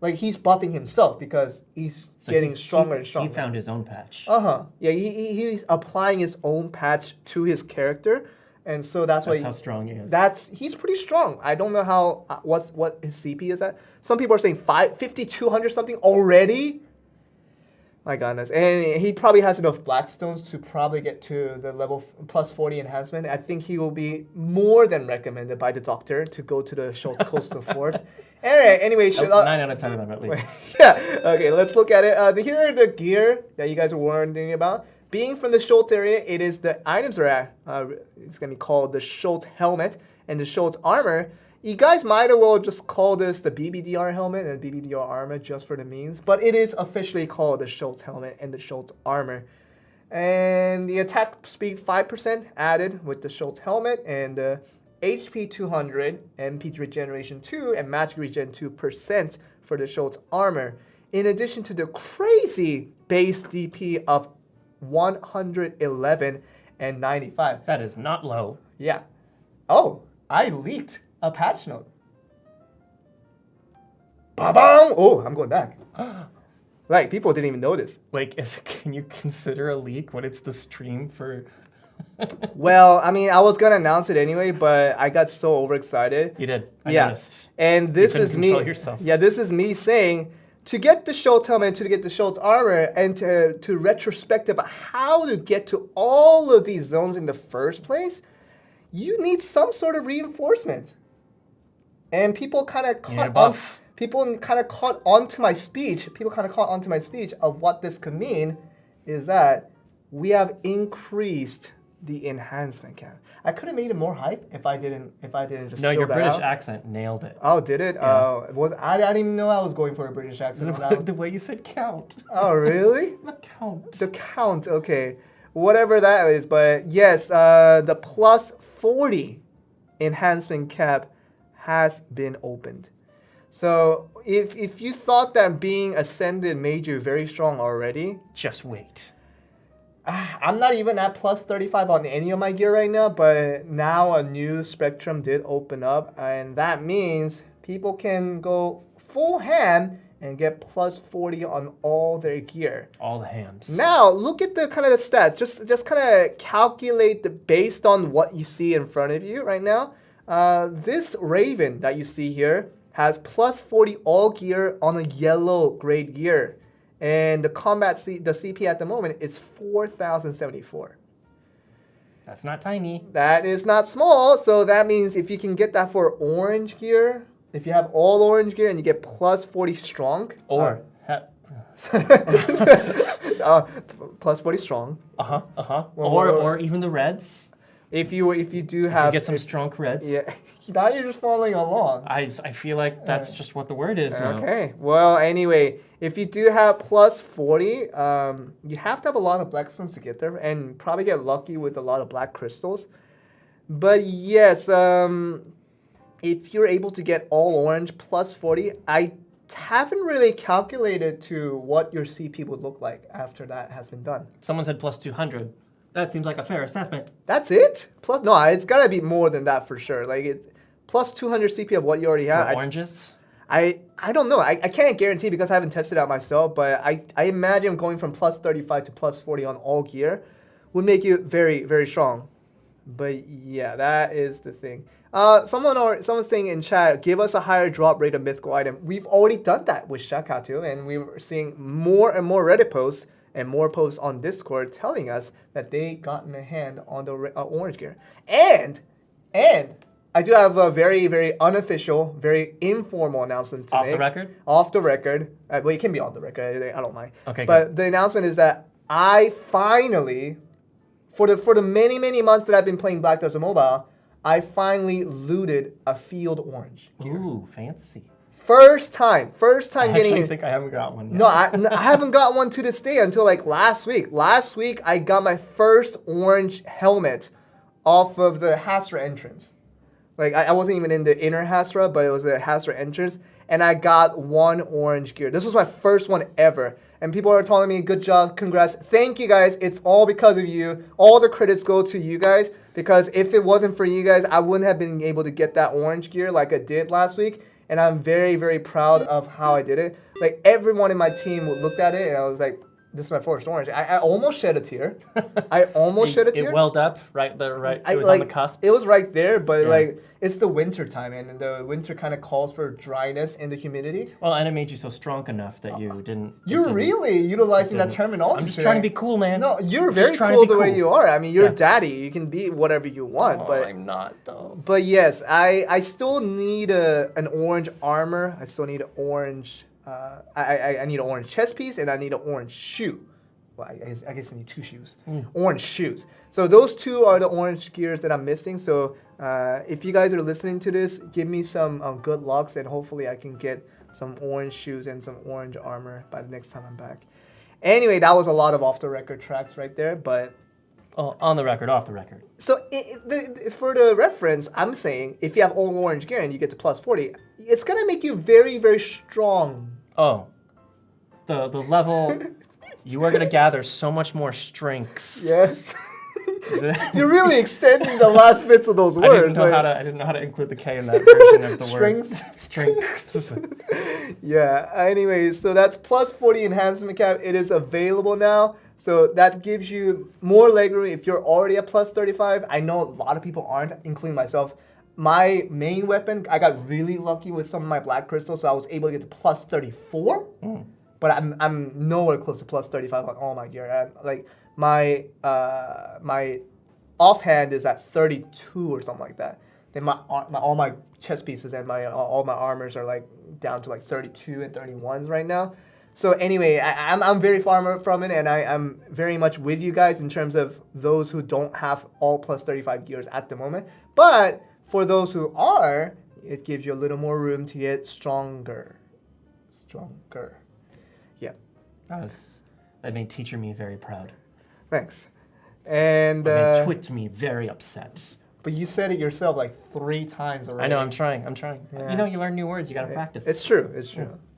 Like he's buffing himself because he's getting stronger and stronger. He found his own patch. Yeah, he's applying his own patch to his character, and so that's why how strong he is. He's pretty strong. I don't know how what his CP is at. Some people are saying 5,200 something already. My goodness. And he probably has enough Blackstones to probably get to the level plus 40 enhancement. I think he will be more than recommended by the doctor to go to the Schultz Coastal Fort. Anyway, 9 out of 10 of them at least. Yeah. Okay, let's look at it. Here are the gear that you guys are wondering about. Being from the Schultz area, it is the items are at. It's going to be called the Schultz Helmet and the Schultz Armor. You guys might as well just call this the BBDR helmet and BBDR armor just for the memes, but it is officially called the Schultz helmet and the Schultz armor. And the attack speed 5% added with the Schultz helmet, and the HP 200, MP regeneration 2, and magic regen 2% for the Schultz armor. In addition to the crazy base DP of 111 and 95. That is not low. Yeah. Oh, I leaked a patch note. Ba-bang! Oh, I'm going back. Like, people didn't even notice. Like, can you consider a leak when it's the stream for... Well, I mean, I was going to announce it anyway, but I got so overexcited. You did. I noticed. And this is me. Yourself. Yeah, this is me saying, to get the Schultz helmet, to get the Schultz armor, and to retrospective how to get to all of these zones in the first place, you need some sort of reinforcement. And people kind of caught onto my speech. People kind of caught onto my speech of what this could mean is that we have increased the enhancement count. I could have made it more hype if I didn't just. No, your British out. accent nailed it. Oh, did it? Yeah. I didn't even know I was going for a British accent. The way you said count. Oh, really? The count. The count. Okay, whatever that is. But yes, the plus 40 enhancement cap has been opened. So if you thought that being ascended made you very strong already, just wait. I'm not even at plus 35 on any of my gear right now, but now a new spectrum did open up, and that means people can go full ham and get plus 40 on all their gear. All the hams. Now, look at the kind of the stats. Just kind of calculate based on what you see in front of you right now. This Raven that you see here has plus 40 all gear on a yellow grade gear. And the the CP at the moment is 4,074. That's not tiny. That is not small. So that means if you can get that for orange gear, if you have all orange gear and you get plus 40 strong. Or plus 40 strong. Or even the reds. If you do have get some strong reds. Yeah. Now you're just following along. I feel like that's just what the word is now. Okay. Well, anyway, if you do have plus 40, you have to have a lot of blackstones to get there and probably get lucky with a lot of black crystals. But yes, if you're able to get all orange plus 40, I haven't really calculated to what your CP would look like after that has been done. Someone said plus 200. That seems like a fair assessment. That's it? Plus, no, it's gotta be more than that for sure. Like plus 200 CP of what you already have. For oranges? I don't know. I can't guarantee because I haven't tested it out myself, but I imagine going from plus 35 to plus 40 on all gear would make you very, very strong. But yeah, that is the thing. Someone's saying in chat, give us a higher drop rate of mythical item. We've already done that with Shakatu, and we were seeing more and more Reddit posts and more posts on Discord telling us that they gotten a hand on the orange gear. And I do have a very, very unofficial, very informal announcement to make. Off the record? Off the record. Well, it can be on the record. I don't mind. Okay, but good. The announcement is that I finally for the many months that I've been playing Black Desert Mobile, I finally looted a field orange gear. Ooh, fancy. First time getting it. I think I haven't got one yet. No, I haven't got one to this day until like last week. Last week, I got my first orange helmet off of the Hasra entrance. Like, I wasn't even in the inner Hasra, but it was the Hasra entrance. And I got one orange gear. This was my first one ever. And people are telling me, good job, congrats. Thank you guys. It's all because of you. All the credits go to you guys. Because if it wasn't for you guys, I wouldn't have been able to get that orange gear like I did last week. And I'm very, very proud of how I did it. Like, everyone in my team looked at it, and I was like, this is my first orange. I almost shed a tear. I almost shed a tear. It welled up right there, right? It was on the cusp. It was right there, but like, it's the winter time, and the winter kind of calls for dryness and the humidity. Well, and it made you so strong enough that you didn't... You're really utilizing that terminology. I'm just trying to be cool, man. No, you're very cool the way you are. I mean, you're daddy. You can be whatever you want. But I'm not, though. But yes, I still need an orange armor. I still need an orange... I need an orange chest piece, and I need an orange shoe. Well, I guess I need 2 shoes. Orange shoes. So those 2 are the orange gears that I'm missing. So if you guys are listening to this, give me some good lucks, and hopefully I can get some orange shoes and some orange armor by the next time I'm back. Anyway, that was a lot of off-the-record tracks right there, but... Oh, on the record, off the record. So for the reference, I'm saying if you have all orange gear and you get to plus 40, it's going to make you very, very strong. Oh, the level, you are going to gather so much more strength. Yes. You're really extending the last bits of those words. I didn't know how to include the K in that version of the Strength. Strength. Yeah, anyways, so that's plus 40 enhancement cap. It is available now. So that gives you more legroom if you're already at plus 35. I know a lot of people aren't, including myself. My main weapon, I got really lucky with some of my black crystals, so I was able to get to plus 34. But I'm nowhere close to plus 35 on all my gear. Like my offhand is at 32 or something like that. Then all my chest pieces and all my armors are like down to like 32 and 31s right now. So anyway, I'm very far from it, and I'm very much with you guys in terms of those who don't have all plus 35 gears at the moment. But for those who are, it gives you a little more room to get stronger. Yeah. That made teacher me very proud. Thanks. And that made Twitch me very upset. But you said it yourself like 3 times already. I know, I'm trying. Yeah. You know, you learn new words, you gotta practice. It's true.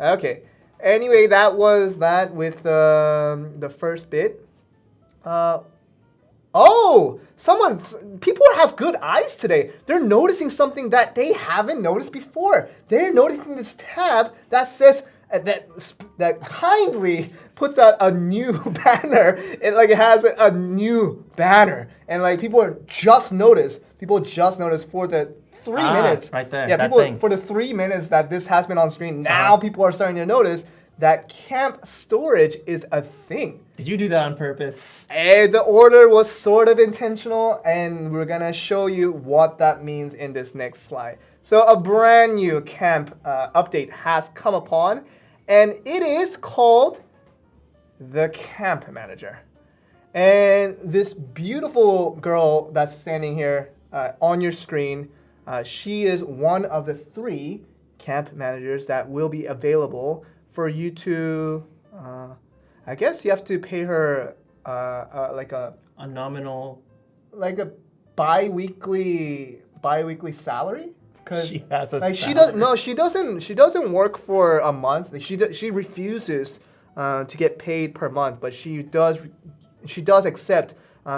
Okay. Anyway, that was that with the first bit. People have good eyes today. They're noticing something that they haven't noticed before. They're noticing this tab that says that kindly puts out a new banner. It has a new banner, and people just noticed for the 3 minutes. Right there. Yeah, for the 3 minutes that this has been on screen. Now people are starting to notice that camp storage is a thing. Did you do that on purpose? The order was sort of intentional, and we're gonna show you what that means in this next slide. So a brand new camp update has come upon, and it is called the Camp Manager. And this beautiful girl that's standing here on your screen, she is one of the 3 camp managers that will be available for you to, I guess you have to pay her a nominal, like a bi-weekly salary. She has a salary. She doesn't work for a month. She refuses to get paid per month, but she does accept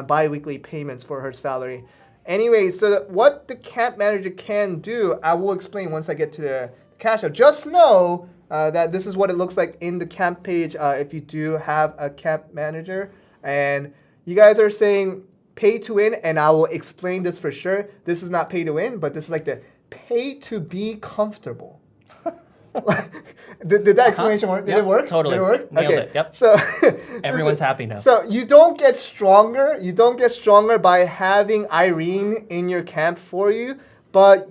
bi-weekly payments for her salary. Anyway, so what the camp manager can do, I will explain once I get to the cash out. Just know that this is what it looks like in the camp page if you do have a camp manager. And you guys are saying pay to win, and I will explain this for sure. This is not pay to win, but this is like the pay to be comfortable. Did that explanation work? Did it work? Totally. Did it work? Nailed Okay. it. Yep. So everyone's happy now. So you don't get stronger. You don't get stronger by having Irene in your camp for you, but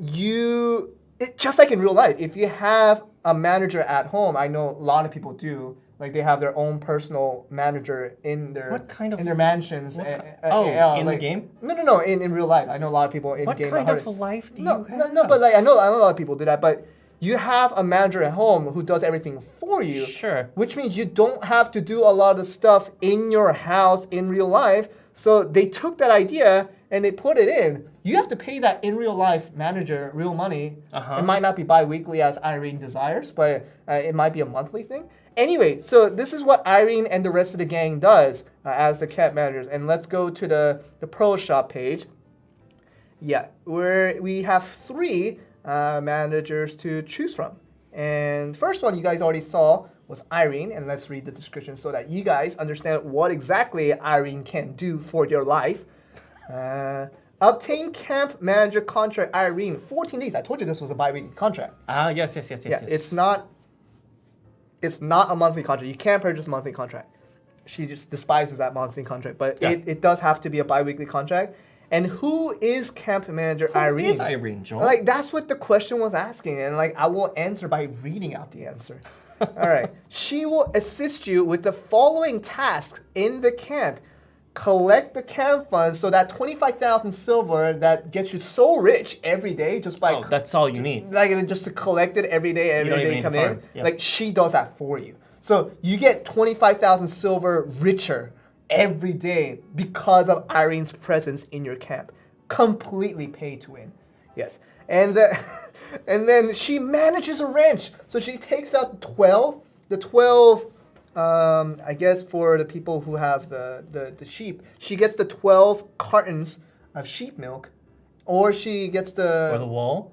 just like in real life, if you have a manager at home, I know a lot of people do. Like they have their own personal manager in their in their mansions. In like, the game? No. In real life, I know a lot of people in what game. What kind of life do you have? No, but like I know a lot of people do that. But you have a manager at home who does everything for you. Sure. Which means you don't have to do a lot of stuff in your house in real life. So they took that idea and they put it in. You have to pay that in real life manager real money. It might not be bi-weekly as Irene desires, but it might be a monthly thing. Anyway, so this is what Irene and the rest of the gang does as the camp managers. And let's go to the Pro Shop page. Yeah, where we have 3 managers to choose from. And first one you guys already saw was Irene, and let's read the description so that you guys understand what exactly Irene can do for your life. Obtain camp manager contract, Irene, 14 days. I told you this was a bi-weekly contract. Yes. Yeah, it's not a monthly contract. You can't purchase a monthly contract. She just despises that monthly contract, but it does have to be a bi-weekly contract. And who is camp manager Irene? Who is Irene, Joel? Like, that's what the question was asking, and like I will answer by reading out the answer. All right. She will assist you with the following tasks in the camp. Collect the camp funds, so that 25,000 silver that gets you so rich every day just by... that's all you need. Like, just to collect it every day come in. Yep. Like, she does that for you. So you get 25,000 silver richer every day because of Irene's presence in your camp. Completely pay to win. Yes. And then she manages a ranch. So she takes out the 12, I guess for the people who have the sheep, she gets the 12 cartons of sheep milk, or she gets or the wool.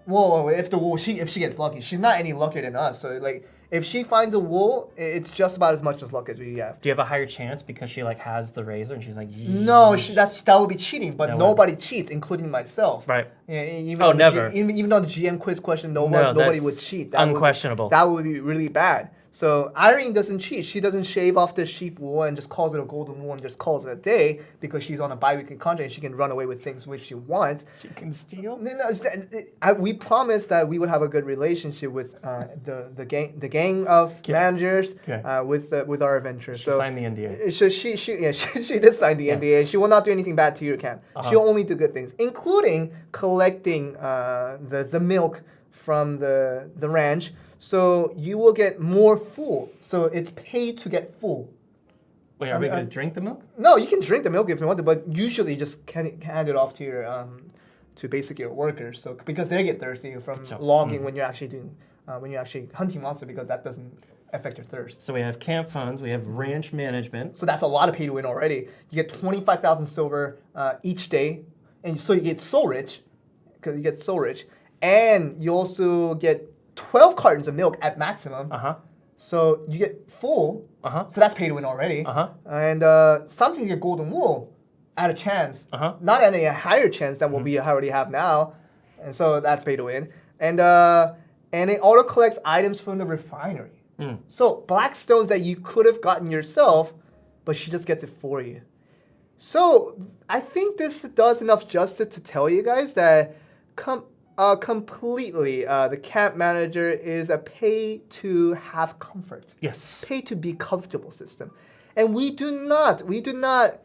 Whoa, if she gets lucky. She's not any luckier than us. So like, if she finds a wool, it's just about as much as luck as we have. Do you have a higher chance because she like has the razor and she's like? No, that would be cheating. But nobody cheats, including myself. Right. Yeah, never. Even on the GM quiz question, nobody would cheat. Unquestionable. That would be really bad. So Irene doesn't cheat. She doesn't shave off the sheep wool and just calls it a golden wool and just calls it a day because she's on a bi-weekly contract and she can run away with things which she wants. She can steal? We promised that we would have a good relationship with the gang of managers with our adventures. She signed the NDA. So she did sign the NDA. She will not do anything bad to your camp. She'll only do good things, including collecting the milk from the ranch. So you will get more full. So it's paid to get full. Wait, are we going to drink the milk? No, you can drink the milk if you want to, but usually you just hand it off to your to basically your workers. So because they get thirsty from logging when you're actually hunting monsters, because that doesn't affect your thirst. So we have camp funds, we have ranch management. So that's a lot of pay to win already. You get 25,000 silver each day, and so you get so rich, and you also get 12 cartons of milk at maximum. So you get full. So that's pay to win already. And sometimes you get golden wool at a chance. Not at a higher chance than what we already have now. And so that's pay to win. And it auto collects items from the refinery. So black stones that you could have gotten yourself, but she just gets it for you. So I think this does enough justice to tell you guys that completely, the camp manager is a pay to have comfort. Yes. Pay to be comfortable system. And we do not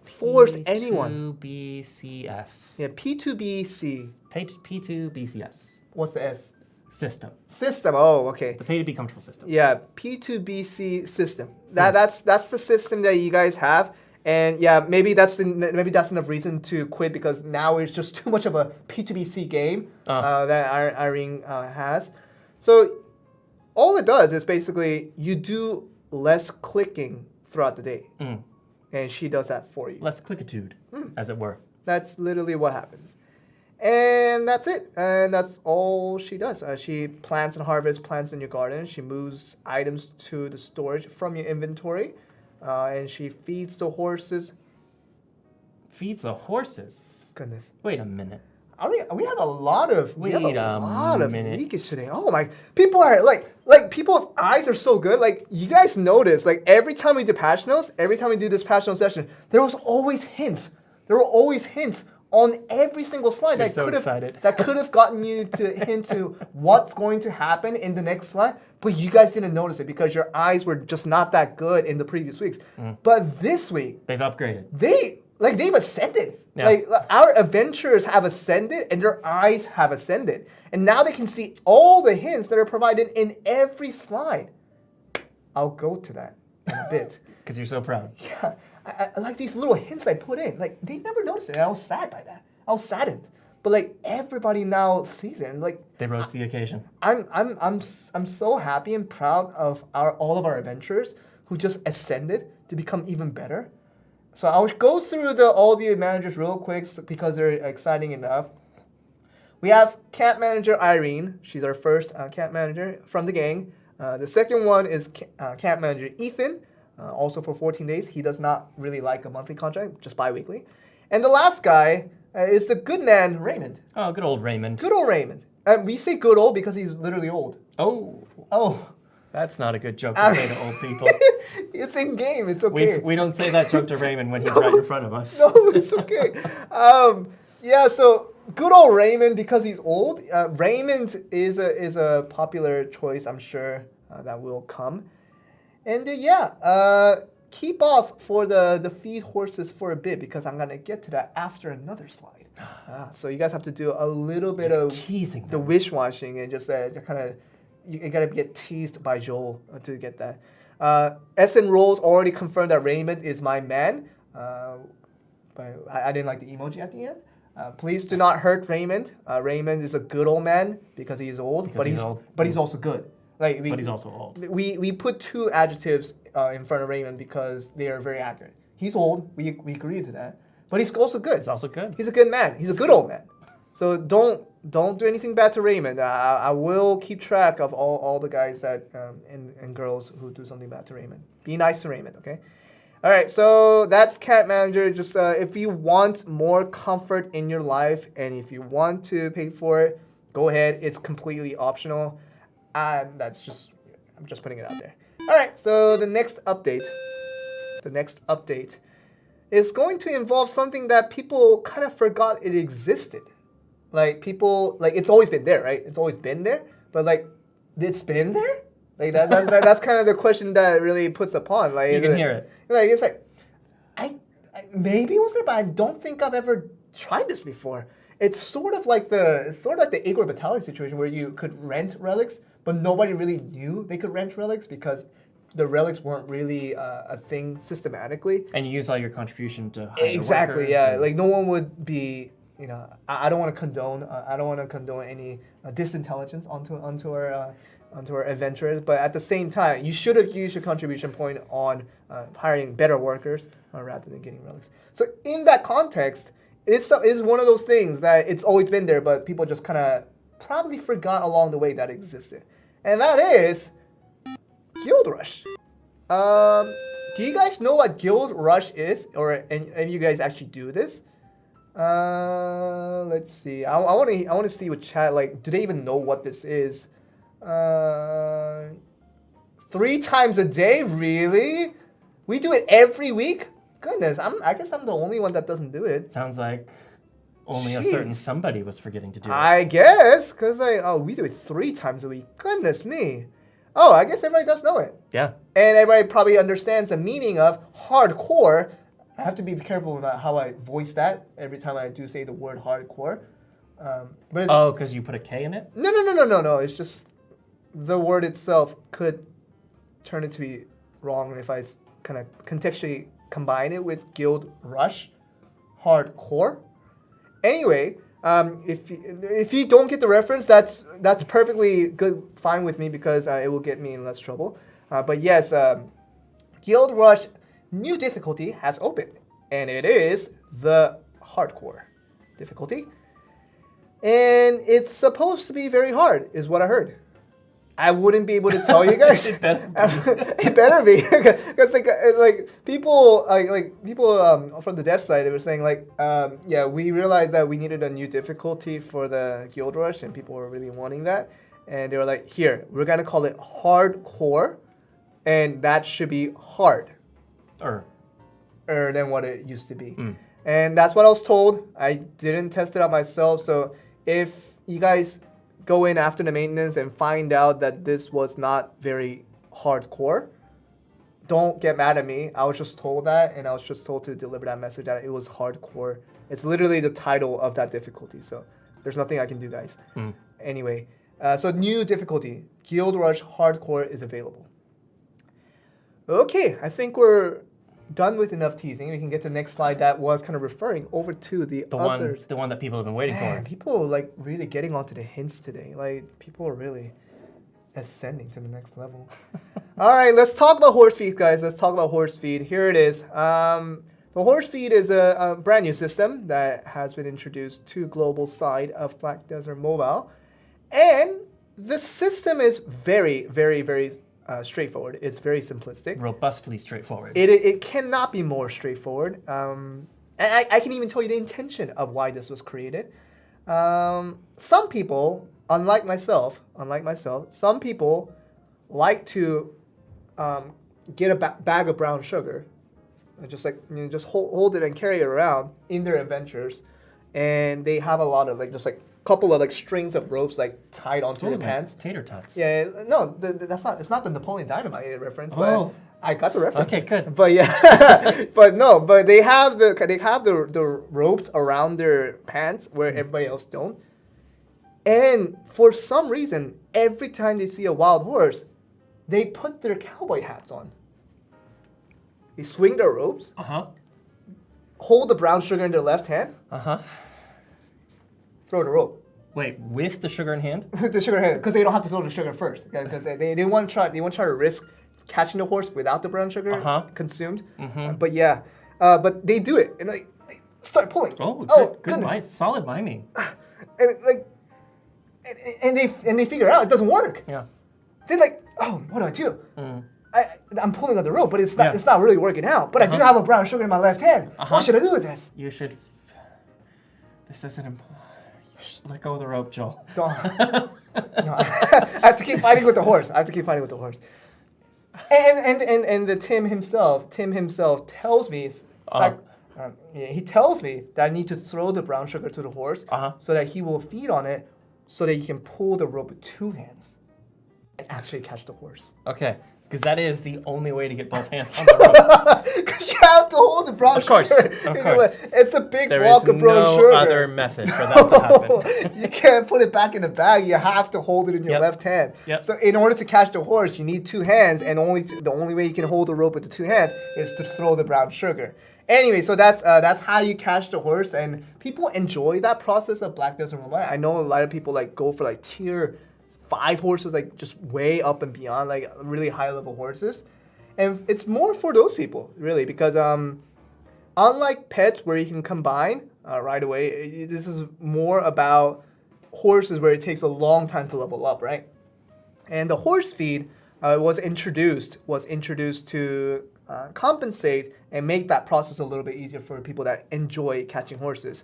force anyone. P2BCS. Yeah, P2BC. P2BCS. What's the S? System. System. Oh, okay. The pay to be comfortable system. Yeah, P2BC system. That's the system that you guys have. And yeah, maybe that's enough reason to quit, because now it's just too much of a P2BC game that Irene has. So all it does is basically you do less clicking throughout the day, and she does that for you. Less clickitude, as it were. That's literally what happens. And that's it. And that's all she does. She plants and harvests plants in your garden. She moves items to the storage from your inventory. And she feeds the horses. Feeds the horses? Goodness. Wait a minute. We have a lot of leakage today. Oh my! People are like people's eyes are so good. Like, you guys notice, like every time we do patch notes, every time we do this patch note session, there was always hints. There were always hints on every single slide You're so excited. that could have gotten you to into what's going to happen in the next slide, but you guys didn't notice it because your eyes were just not that good in the previous weeks. But this week, They've upgraded. They've ascended. Yeah. Like our adventurers have ascended and their eyes have ascended. And now they can see all the hints that are provided in every slide. I'll go to that in a bit. Because you're so proud. Yeah. I like these little hints I put in. Like they never noticed it. And I was sad by that. I was saddened. But like everybody now sees it. And like They rose to the occasion. I'm so happy and proud of all of our adventurers who just ascended to become even better. So I'll go through all the managers real quick because they're exciting enough. We have camp manager Irene. She's our first camp manager from the gang. The second one is camp manager Ethan. Also for 14 days. He does not really like a monthly contract, just bi-weekly. And the last guy is the good man, Raymond. Oh, good old Raymond. Good old Raymond. We say good old because he's literally old. Oh. That's not a good joke to say to old people. It's in game. It's okay. We don't say that joke to Raymond when he's right in front of us. No, it's okay. Yeah, so good old Raymond because he's old. Raymond is a popular choice, I'm sure, that will come. And keep off for the feed horses for a bit because I'm gonna get to that after another slide. So you guys have to do a little bit of teasing the wish-washing and just kind of you gotta get teased by Joel to get that. SN Rolls already confirmed that Raymond is my man. But I didn't like the emoji at the end. Please do not hurt Raymond. Raymond is a good old man because he's old, but he's also good. But he's also old. We put two adjectives in front of Raymond because they are very accurate. He's old. We agree to that. But he's also good. He's also good. He's a good man. He's a good old man. So don't do anything bad to Raymond. I will keep track of all the guys that and girls who do something bad to Raymond. Be nice to Raymond, okay? All right, so that's Cat Manager. Just if you want more comfort in your life and if you want to pay for it, go ahead. It's completely optional. I'm just putting it out there. All right, so the next update is going to involve something that people kind of forgot it existed. It's always been there, right? It's always been there, but it's been there. That's kind of the question that really puts upon. You can hear it. It's I maybe it was there, but I don't think I've ever tried this before. It's sort of like the Igor Battalion situation where you could rent relics, but nobody really knew they could rent relics because the relics weren't really a thing systematically. And you use all your contribution to hire exactly, workers. Yeah. No one would be. I don't want to condone. I don't want to condone any disintelligence onto our adventurers. But at the same time, you should have used your contribution point on hiring better workers rather than getting relics. So in that context, it's one of those things that it's always been there, but people just kind of probably forgot along the way that existed, and that is Guild Rush. Do you guys know what Guild Rush is, or any of you guys actually do this? Let's see. I want to see what chat do they even know what this is? 3 times a day, really? We do it every week? Goodness, I guess I'm the only one that doesn't do it. Sounds like only a certain somebody was forgetting to do it. I guess, because we do it 3 times a week. Goodness me. Oh, I guess everybody does know it. Yeah. And everybody probably understands the meaning of hardcore. I have to be careful about how I voice that every time I do say the word hardcore. Because you put a K in it? No. It's just the word itself could turn it to be wrong if I kind of contextually combine it with Guild Rush, hardcore. Anyway, if you don't get the reference, that's perfectly good, fine with me because it will get me in less trouble. But yes, Guild Rush new difficulty has opened, and it is the hardcore difficulty. And it's supposed to be very hard, is what I heard. I wouldn't be able to tell you guys. It better be. Because people from the dev side, they were saying we realized that we needed a new difficulty for the Guild Rush, and people were really wanting that. And they were like, here, we're gonna call it hardcore, and that should be hard. Than what it used to be. And that's what I was told. I didn't test it out myself. So if you guys go in after the maintenance and find out that this was not very hardcore, don't get mad at me. I was just told that, and I was just told to deliver that message that it was hardcore. It's literally the title of that difficulty. So there's nothing I can do, guys. Anyway, so new difficulty, Guild Rush Hardcore is available. Okay, I think we're done with enough teasing. We can get to the next slide that was kind of referring over to the others. The one that people have been waiting for. People like really getting onto the hints today. Like people are really ascending to the next level. All right, let's talk about horse feed, guys. Let's talk about horse feed. Here it is. The horse feed is a brand new system that has been introduced to global side of Black Desert Mobile. And the system is very, very, very straightforward. It's very simplistic. Robustly straightforward. It cannot be more straightforward. And I can even tell you the intention of why this was created. Some people, unlike myself, some people like to get a bag of brown sugar, and just like just hold it and carry it around in their adventures, and they have a lot of just couple of strings of ropes tied onto their pants. Tater tots. Yeah, no, that's not. It's not the Napoleon Dynamite reference. But I got the reference. Okay, good. But yeah, but they have the ropes around their pants where everybody else don't. And for some reason, every time they see a wild horse, they put their cowboy hats on. They swing their ropes. Hold the brown sugar in their left hand. Throw the rope. Wait, with the sugar in hand? With the sugar in hand, because they don't have to throw the sugar first. Because they want to try. They want to try to risk catching the horse without the brown sugar consumed. But yeah, but they do it and they start pulling. Oh, good solid miming. And they figure out it doesn't work. Yeah. They're like, oh, what do I do? I'm pulling on the rope, but it's not really working out. But I do have a brown sugar in my left hand. What should I do with this? You should. This isn't. Let go of the rope, Joel. Don't. No, I have to keep fighting with the horse. And the Tim himself tells me, he tells me that I need to throw the brown sugar to the horse so that he will feed on it, so that he can pull the rope with two hands and actually catch the horse. Okay. Because that is the only way to get both hands on the rope. Because you have to hold the brown sugar. Of course. It's a big block of brown sugar. There is no other method for that to happen. You can't put it back in the bag. You have to hold it in your left hand. So in order to catch the horse, you need two hands, and the only way you can hold the rope with the two hands is to throw the brown sugar. Anyway, so that's how you catch the horse, and people enjoy that process of Black Desert Mobile. I know a lot of people go for tier 5 horses, just way up and beyond, really high level horses. And it's more for those people, really, because unlike pets where you can combine right away, this is more about horses where it takes a long time to level up, right? And the horse feed was introduced to compensate and make that process a little bit easier for people that enjoy catching horses.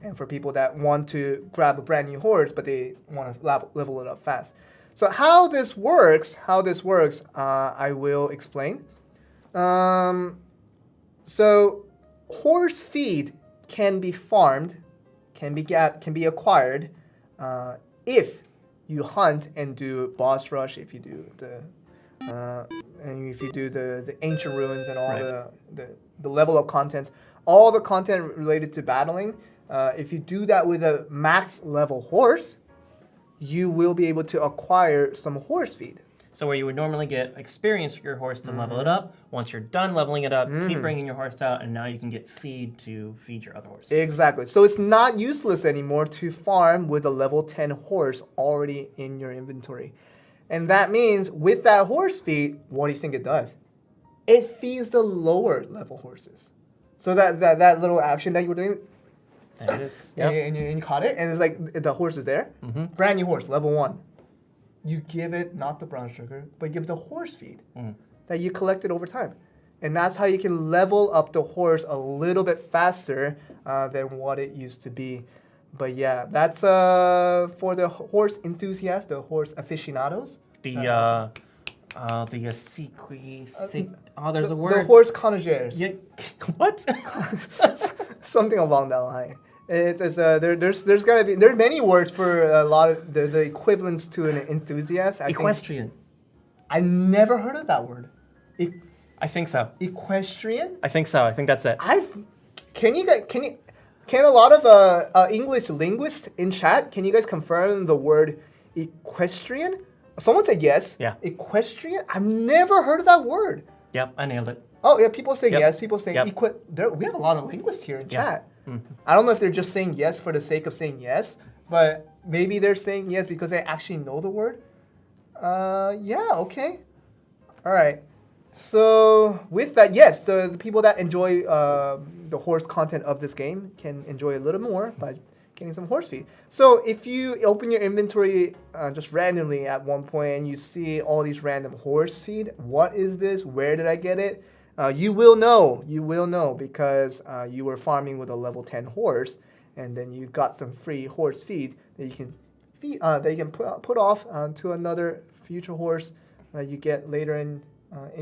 And for people that want to grab a brand new horse, but they want to level it up fast. So how this works, I will explain. So horse feed can be farmed, can be acquired if you hunt and do boss rush, if you do the ancient ruins and all the level up content, all the content related to battling. If you do that with a max level horse, you will be able to acquire some horse feed. So where you would normally get experience for your horse to level it up, once you're done leveling it up, keep bringing your horse out, and now you can get feed to feed your other horses. Exactly. So it's not useless anymore to farm with a level 10 horse already in your inventory. And that means with that horse feed, what do you think it does? It feeds the lower level horses. So that little action that you were doing, there it is. Yep. And you caught it, and it's the horse is there. Brand new horse, level 1. You give it not the brown sugar, but you give the horse feed that you collected over time. And that's how you can level up the horse a little bit faster than what it used to be. But yeah, that's for the horse enthusiasts, the horse aficionados. The The there's a word. The horse connoisseurs. Yeah. What? Something along that line. There's gotta be there are many words for a lot of the equivalents to an enthusiast. Equestrian. I never heard of that word. I think so. Equestrian? I think so. I think that's it. Can a lot of English linguists in chat, can you guys confirm the word equestrian? Someone said yes. Yeah. Equestrian? I've never heard of that word. Yep, I nailed it. Oh yeah, people say Yep. yes. People say Yep. we have a lot of linguists here in Yeah. chat. I don't know if they're just saying yes for the sake of saying yes, but maybe they're saying yes because they actually know the word. Yeah, okay. All right. So with that, yes, the people that enjoy the horse content of this game can enjoy a little more by getting some horse feed. So if you open your inventory just randomly at one point and you see all these random horse feed, what is this? Where did I get it? You will know. You will know because you were farming with a level 10 horse, and then you got some free horse feed that you can put off to another future horse that you get later in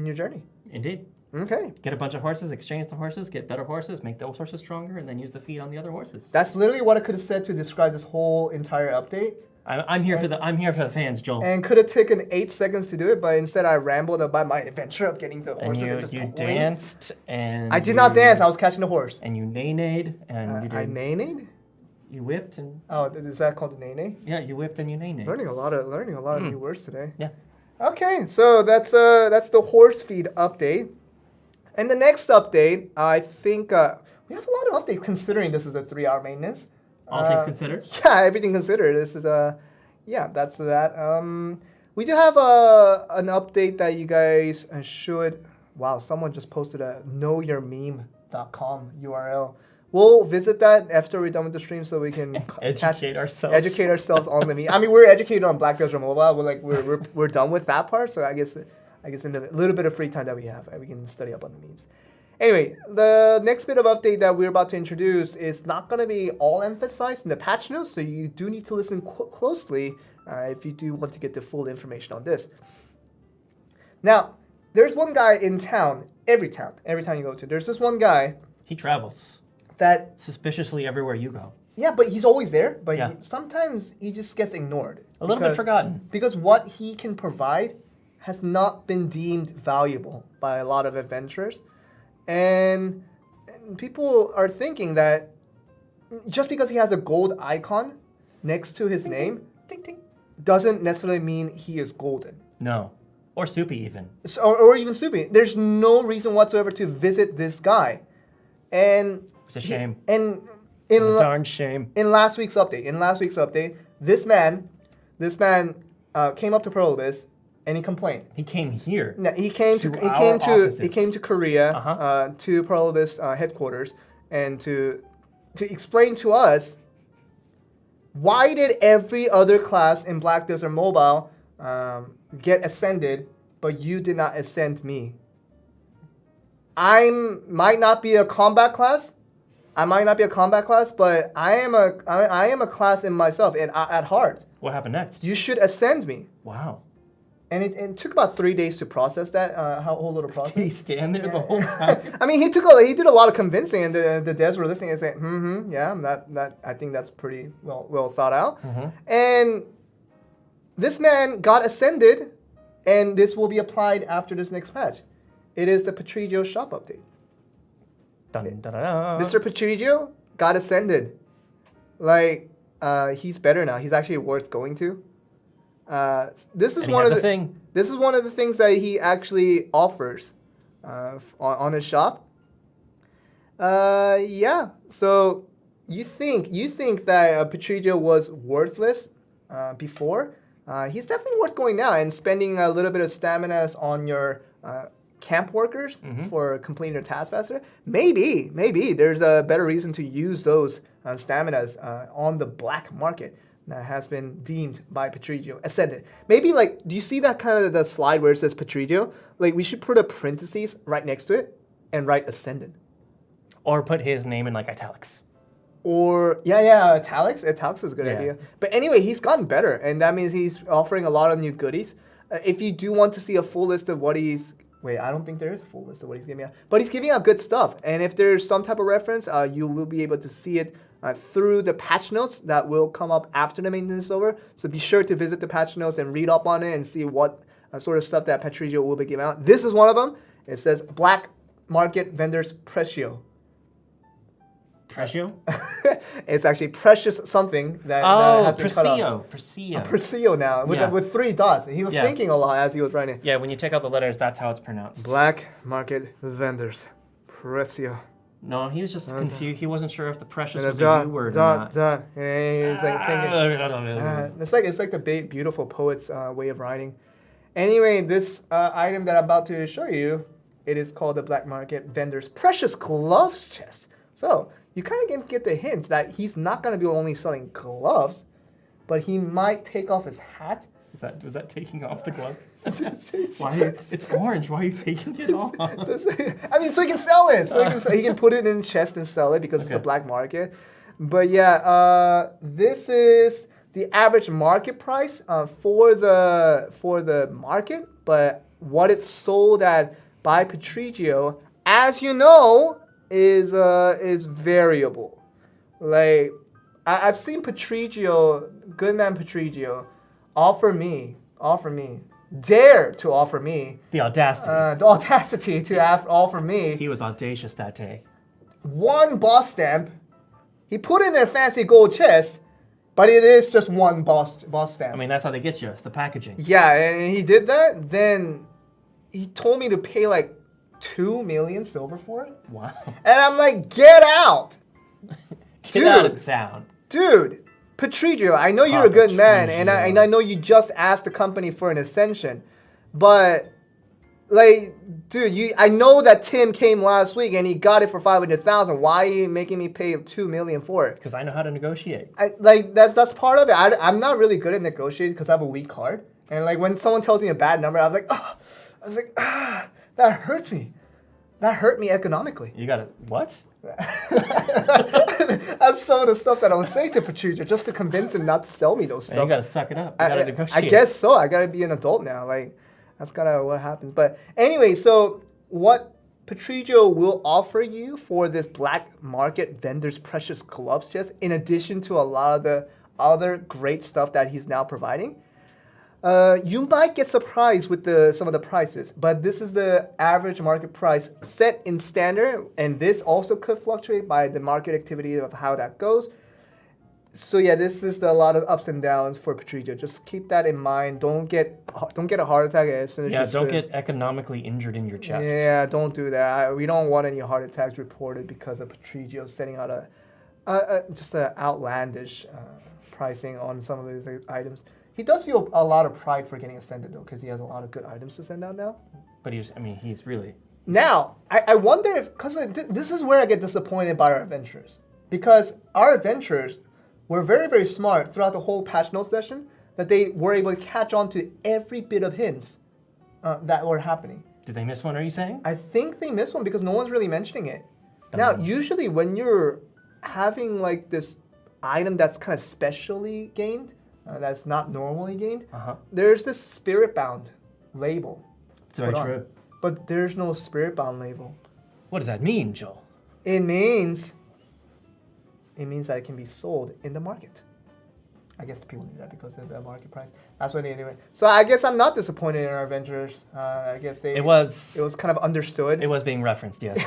your journey. Indeed. Okay. Get a bunch of horses, exchange the horses, get better horses, make those horses stronger, and then use the feed on the other horses. That's literally what I could have said to describe this whole entire update. I'm here for the fans, Joel. And could have taken 8 seconds to do it, but instead I rambled about my adventure of getting the horses. And you danced and I did not dance. I was catching the horse. And you nay-nayed and you did. I nay-nayed? You whipped and. Oh, is that called a nay-nay? Yeah, you whipped and you nay-nayed. Learning a lot of new words today. Yeah. Okay, so that's the horse feed update. And the next update, I think we have a lot of updates considering this is a 3-hour maintenance. All things considered? Yeah, everything considered. This is that's that. We do have an update that you guys should. Wow, someone just posted a knowyourmeme.com URL. We'll visit that after we're done with the stream so we can educate ourselves on the meme. I mean, we're educated on Black Desert Mobile. We're done with that part. So I guess in the little bit of free time that we have, we can study up on the memes. Anyway, the next bit of update that we're about to introduce is not going to be all emphasized in the patch notes, so you do need to listen closely if you do want to get the full information on this. Now, there's one guy in town, every town you go to, there's this one guy. He travels. That suspiciously everywhere you go. Yeah, but he's always there, but sometimes he just gets ignored. A little bit forgotten. Because what he can provide has not been deemed valuable by a lot of adventurers. And people are thinking that just because he has a gold icon next to his name doesn't necessarily mean he is golden. No. Or soupy even. Or even soupy. There's no reason whatsoever to visit this guy. And it's a shame. It's a darn shame. In last week's update, this man came up to Prolobus and he complained. He came here. No, he came to Korea to Prolobus headquarters and to explain to us why did every other class in Black Desert Mobile get ascended, but you did not ascend me. I might not be a combat class, but I am a class in myself and at heart. What happened next? You should ascend me. Wow. And it took about 3 days to process that whole little process. Did he stand there the whole time? I mean, he did a lot of convincing, and the devs were listening and saying, yeah, that I think that's pretty well thought out. And this man got ascended, and this will be applied after this next patch. It is the Patricio shop update. Dun, dun, dun, dun. Mr. Patricio got ascended. He's better now. He's actually worth going to. This is one of the things that he actually offers on his shop. Yeah. So you think that Patricio was worthless before? He's definitely worth going now and spending a little bit of stamina on your camp workers for completing their tasks faster. Maybe there's a better reason to use those staminas on the black market that has been deemed by Patricio ascended. Maybe do you see that kind of the slide where it says Patricio? We should put a parentheses right next to it and write ascended. Or put his name in italics. Or italics. Italics is a good idea. But anyway, he's gotten better, and that means he's offering a lot of new goodies. If you do want to see a full list of what he's... Wait, I don't think there is a full list of what he's giving out. But he's giving out good stuff. And if there's some type of reference, you will be able to see it through the patch notes that will come up after the maintenance is over. So be sure to visit the patch notes and read up on it and see what sort of stuff that Patricio will be giving out. This is one of them. It says Black Market Vendors Precio. Precio? It's actually precious something that has been cut off. Precio now, with 3 dots. He was thinking a lot as he was writing. Yeah, when you take out the letters, that's how it's pronounced. Black Market Vendors Precio. No, he was just confused. He wasn't sure if the precious was a U word or not. And he's like thinking. It's like the beautiful poet's way of writing. Anyway, this item that I'm about to show you, it is called the Black Market Vendors Precious Gloves Chest. So you kind of get the hint that he's not going to be only selling gloves, but he might take off his hat. Was that taking off the glove? Why? It's orange. Why are you taking it off? I mean, so he can sell it. So he can put it in the chest and sell it because it's the black market. But yeah, this is the average market price for the market. But what it's sold at by Patricio, as you know, is variable. Like I've seen Patricio, Goodman Patricio, dare to offer me the audacity to offer me. He was audacious that day. 1 boss stamp. He put it in a fancy gold chest, but it is just 1 boss stamp. I mean, that's how they get you. It's the packaging. Yeah, and he did that. Then he told me to pay like 2 million silver for it. Wow. And I'm like, get out. Get out of town. Dude, Patricio, I know you're a good man, and I know you just asked the company for an ascension, but like, dude, I know that Tim came last week and he got it for 500,000. Why are you making me pay 2 million for it? Because I know how to negotiate. That's part of it. I'm not really good at negotiating because I have a weak card, and like when someone tells me a bad number, I was like, that hurts me. That hurt me economically. You gotta what? That's some of the stuff that I would say to Patricio just to convince him not to sell me those stuff. You gotta suck it up. You gotta negotiate. I guess so. I gotta be an adult now. Like that's kind of what happens. But anyway, so what Patricio will offer you for this black market vendor's precious gloves chest, in addition to a lot of the other great stuff that he's now providing. You might get surprised with some of the prices, but this is the average market price set in standard, and this also could fluctuate by the market activity of how that goes. So yeah, this is a lot of ups and downs for Patricio. Just keep that in mind. Don't get a heart attack as soon as don't get economically injured in your chest. Yeah, don't do that. We don't want any heart attacks reported because of Patricio setting out just an outlandish pricing on some of these items. He does feel a lot of pride for getting ascended though, because he has a lot of good items to send out now. But he's really... Now, I wonder if, because this is where I get disappointed by our adventurers. Because our adventurers were very, very smart throughout the whole patch notes session, that they were able to catch on to every bit of hints that were happening. Did they miss one, are you saying? I think they missed one because no one's really mentioning it. Now, usually when you're having like this item that's kind of specially gained, that's not normally gained, there's this spirit bound label. It's very true. But there's no spirit bound label. What does that mean, Joel? It means that it can be sold in the market. I guess people knew that because of the market price. That's what they do it. So I guess I'm not disappointed in our adventurers. I guess it was kind of understood. It was being referenced, yes.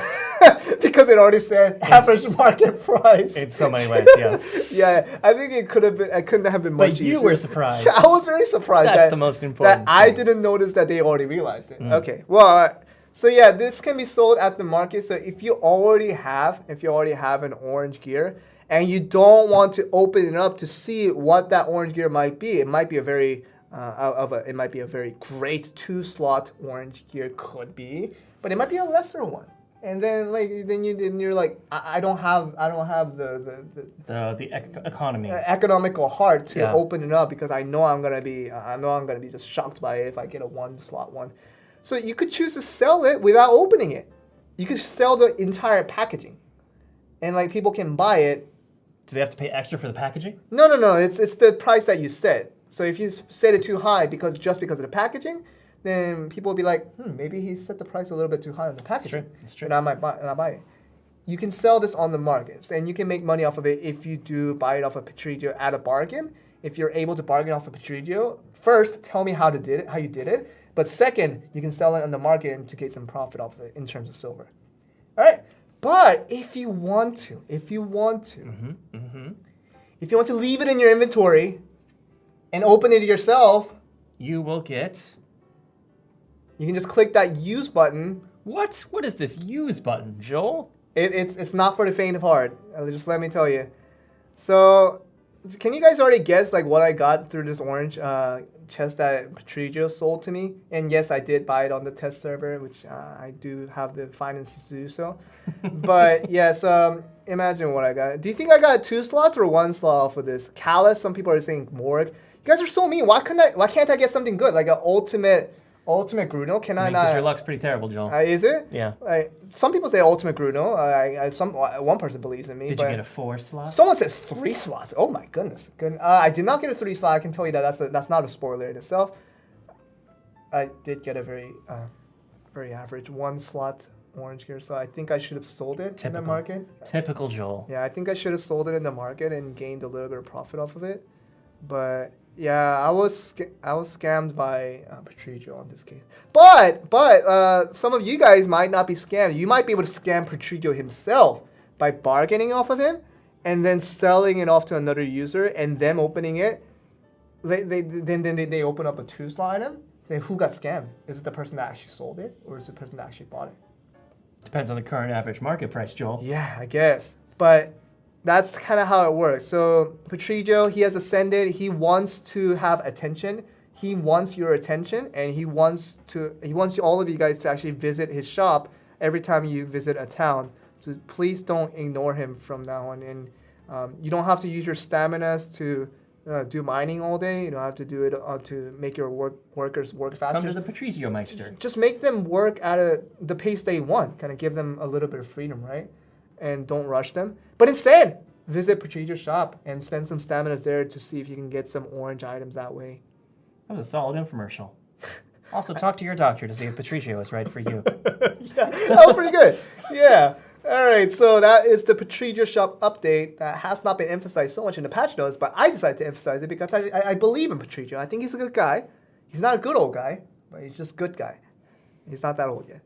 Because it already said average market price. In so many ways, yes. Yeah, I think it couldn't have been much easier. But you were surprised. I was very surprised. That's the most important that I didn't notice that they already realized it. Okay, well, so yeah, this can be sold at the market. So if you already have an orange gear, and you don't want to open it up to see what that orange gear might be, it might be a very great 2-slot orange gear, could be, but it might be a lesser one. And then you're like, I don't have the economy economical heart to open it up because I know I'm gonna be just shocked by it if I get a 1-slot one. So you could choose to sell it without opening it. You could sell the entire packaging, and like people can buy it. Do they have to pay extra for the packaging? No. It's the price that you set. So if you set it too high because of the packaging, then people will be like, maybe he set the price a little bit too high on the packaging. That's true. And I might buy it. You can sell this on the market, and you can make money off of it if you do buy it off of Petrillo at a bargain. If you're able to bargain off of Petrillo, first, tell me how you did it. But second, you can sell it on the market and to get some profit off of it in terms of silver. All right? But if you want to leave it in your inventory and open it yourself, you will get... You can just click that use button. What? What is this use button, Joel? It's not for the faint of heart. Just let me tell you. So, can you guys already guess like what I got through this orange chest that Petrillo sold to me? And yes, I did buy it on the test server, which I do have the finances to do so. But yes, imagine what I got. Do you think I got 2 slots or 1 slot for this? Callus, some people are saying Morg. You guys are so mean. Why can't I get something good like an ultimate Gruno? Can I not? Because your luck's pretty terrible, Joel. Is it? Yeah. Some people say ultimate Gruno. One person believes in me. Did you get a 4 slot? Someone says 3 slots. Oh my goodness. I did not get a 3 slot. I can tell you that that's not a spoiler in itself. I did get a very average 1 slot orange gear, so I think I should have sold it in the market. Typical Joel. Yeah, I think I should have sold it in the market and gained a little bit of profit off of it. But yeah, I was scammed by Petrillo on this case. But some of you guys might not be scammed. You might be able to scam Petrillo himself by bargaining off of him and then selling it off to another user and them opening it. They open up a 2-slot item. Then who got scammed? Is it the person that actually sold it or is it the person that actually bought it? Depends on the current average market price, Joel. Yeah, I guess. But that's kind of how it works. So Petrillo, he has ascended. He wants to have attention. He wants your attention, and he wants all of you guys to actually visit his shop every time you visit a town. So please don't ignore him from now on. And you don't have to use your staminas to do mining all day. You don't have to do it to make your workers work faster. Come to the Petrillo Meister. Just make them work at the pace they want. Kind of give them a little bit of freedom, right? And don't rush them. But instead, visit Petrillo's shop and spend some stamina there to see if you can get some orange items that way. That was a solid infomercial. Also, talk to your doctor to see if Petrillo is right for you. Yeah, that was pretty good. Yeah. All right, so that is the Petrillo shop update that has not been emphasized so much in the patch notes, but I decided to emphasize it because I believe in Petrillo. I think he's a good guy. He's not a good old guy, but he's just a good guy. He's not that old yet.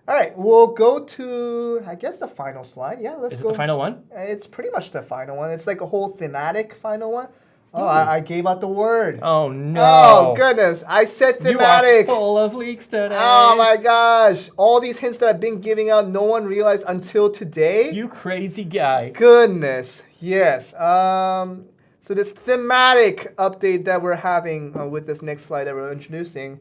All right, we'll go to, I guess, the final slide. Yeah, let's go. Is it the final one? It's pretty much the final one. It's like a whole thematic final one. Oh, I gave out the word. Oh, no. Oh, goodness. I said thematic. You are full of leaks today. Oh, my gosh. All these hints that I've been giving out, no one realized until today. You crazy guy. Goodness. Yes. So this thematic update that we're having with this next slide that we're introducing.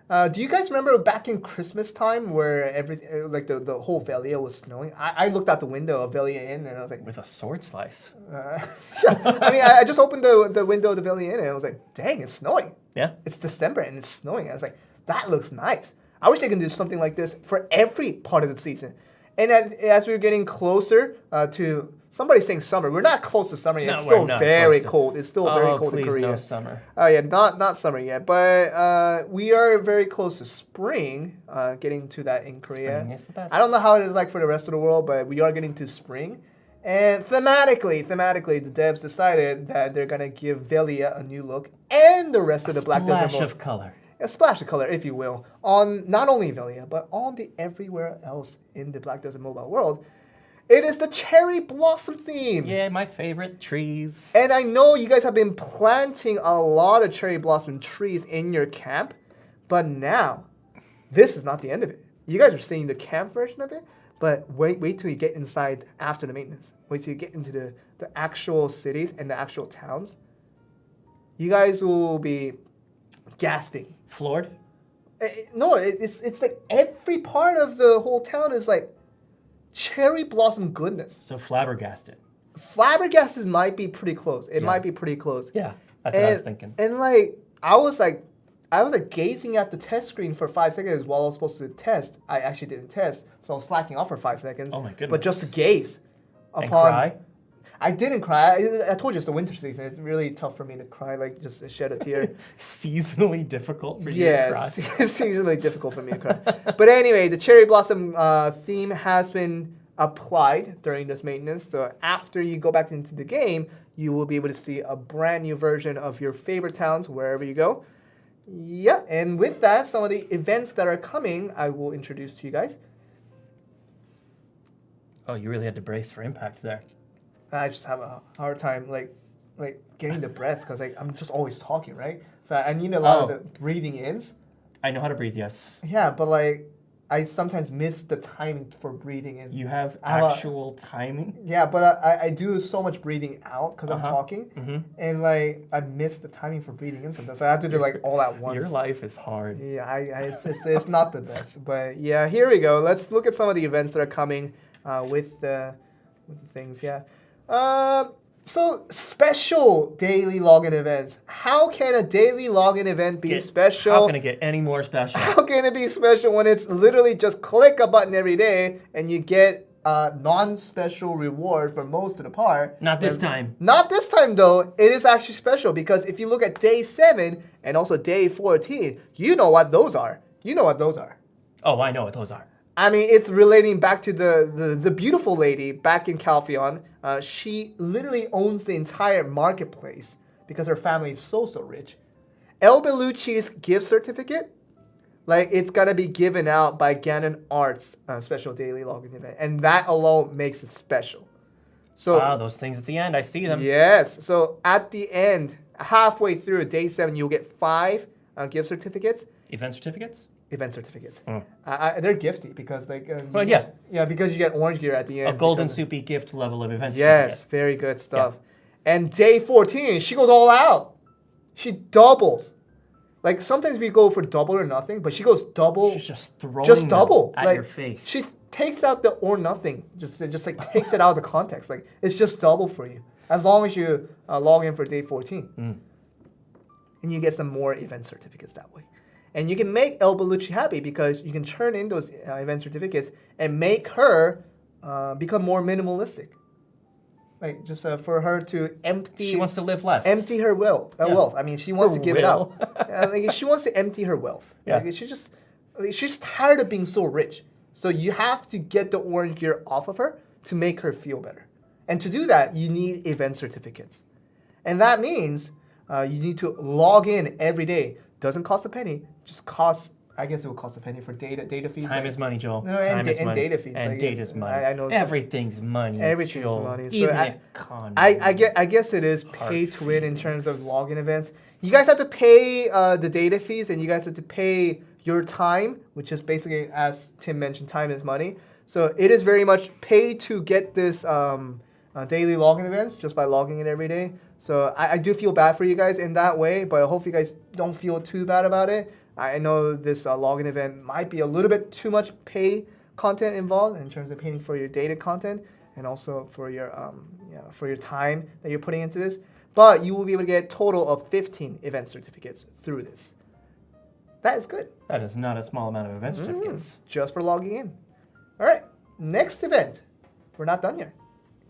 Do you guys remember back in Christmas time where everything, like the whole Velia was snowing? I looked out the window of Velia Inn and I was like... With a sword slice. Yeah. I mean, I just opened the window of the Velia Inn and I was like, dang, it's snowing. Yeah. It's December and it's snowing. I was like, that looks nice. I wish they could do something like this for every part of the season. And as we're getting closer to... Somebody's saying summer. We're not close to summer yet. It's still very cold. It's still very cold in Korea. No summer. Oh yeah, not summer yet, but we are very close to spring, getting to that in Korea. Spring is the best. I don't know how it is like for the rest of the world, but we are getting to spring. And thematically, the devs decided that they're gonna give Velia a new look and the rest of the Black Desert splash of color. A splash of color, if you will, on not only Velia, but on the everywhere else in the Black Desert mobile world. It is the cherry blossom theme. Yeah, my favorite trees. And I know you guys have been planting a lot of cherry blossom trees in your camp, but now, this is not the end of it. You guys are seeing the camp version of it, but wait till you get inside after the maintenance. Wait till you get into the actual cities and the actual towns. You guys will be gasping. Floored? No, it's like every part of the whole town is like cherry blossom goodness. So flabbergasted. Flabbergasted might be pretty close. It might be pretty close. Yeah, that's what I was thinking. And like I was gazing at the test screen for 5 seconds while I was supposed to test. I actually didn't test, so I was slacking off for 5 seconds. Oh my goodness! But just to gaze and cry. I didn't cry. I told you it's the winter season. It's really tough for me to cry, like just shed a tear. Seasonally difficult for you to cry. It's seasonally difficult for me to cry. But anyway, the cherry blossom theme has been applied during this maintenance. So after you go back into the game, you will be able to see a brand new version of your favorite towns wherever you go. Yeah, and with that, some of the events that are coming, I will introduce to you guys. Oh, you really had to brace for impact there. I just have a hard time like getting the breath because I'm just always talking, right? So I need a lot of the breathing ins. I know how to breathe, yes. Yeah, but like I sometimes miss the timing for breathing in. You have actual timing? Yeah, but I do so much breathing out because I'm talking, and like I miss the timing for breathing in sometimes. So I have to do like all at once. Your life is hard. Yeah, it's not the best, but yeah, here we go. Let's look at some of the events that are coming with the things. Yeah. So special daily login events. How can a daily login event be special? How can it get any more special? How can it be special when it's literally just click a button every day and you get a non-special reward for most of the part? Not this time. Not this time though. It is actually special because if you look at day 7 and also day 14, you know what those are. You know what those are. Oh, I know what those are. I mean, it's relating back to the beautiful lady back in Calpheon. She literally owns the entire marketplace because her family is so rich. El Bellucci's gift certificate, like it's gonna be given out by Ganon Arts special daily login event, and that alone makes it special. So wow, those things at the end, I see them. Yes. So at the end, halfway through day 7, you'll get 5 gift certificates. Event certificates? Event certificates. They're gifty because like because you get orange gear at the end. A golden soupy gift level of event certificate. Yes, very good stuff. Yeah. And day 14, she goes all out. She doubles. Like sometimes we go for double or nothing, but she goes double. She's just throwing double at your face. She takes out the or nothing. Just like takes it out of the context. Like it's just double for you as long as you log in for day 14, and you get some more event certificates that way. And you can make El Bellucci happy because you can turn in those event certificates and make her become more minimalistic. Like just for her to empty. She wants to live less. Empty her wealth. I mean, she wants to give it out. Like she wants to empty her wealth. Yeah. Like she's tired of being so rich. So you have to get the orange gear off of her to make her feel better. And to do that, you need event certificates. And that means you need to log in every day. Doesn't cost a penny. Just costs, I guess it will cost a penny for data fees. Time is money, Joel. No, Time is money. Data fees. And data's money. I know. Everything's money, Everything's Joel. money. Even so economy. I guess it is pay to win in terms of login events. You guys have to pay the data fees, and you guys have to pay your time, which is basically, as Tim mentioned, time is money. So it is very much pay to get this daily login events just by logging in every day. So I do feel bad for you guys in that way, but I hope you guys don't feel too bad about it. I know this login event might be a little bit too much pay content involved in terms of paying for your data content and also for your time that you're putting into this. But you will be able to get a total of 15 event certificates through this. That is good. That is not a small amount of event certificates. Just for logging in. All right, next event. We're not done yet.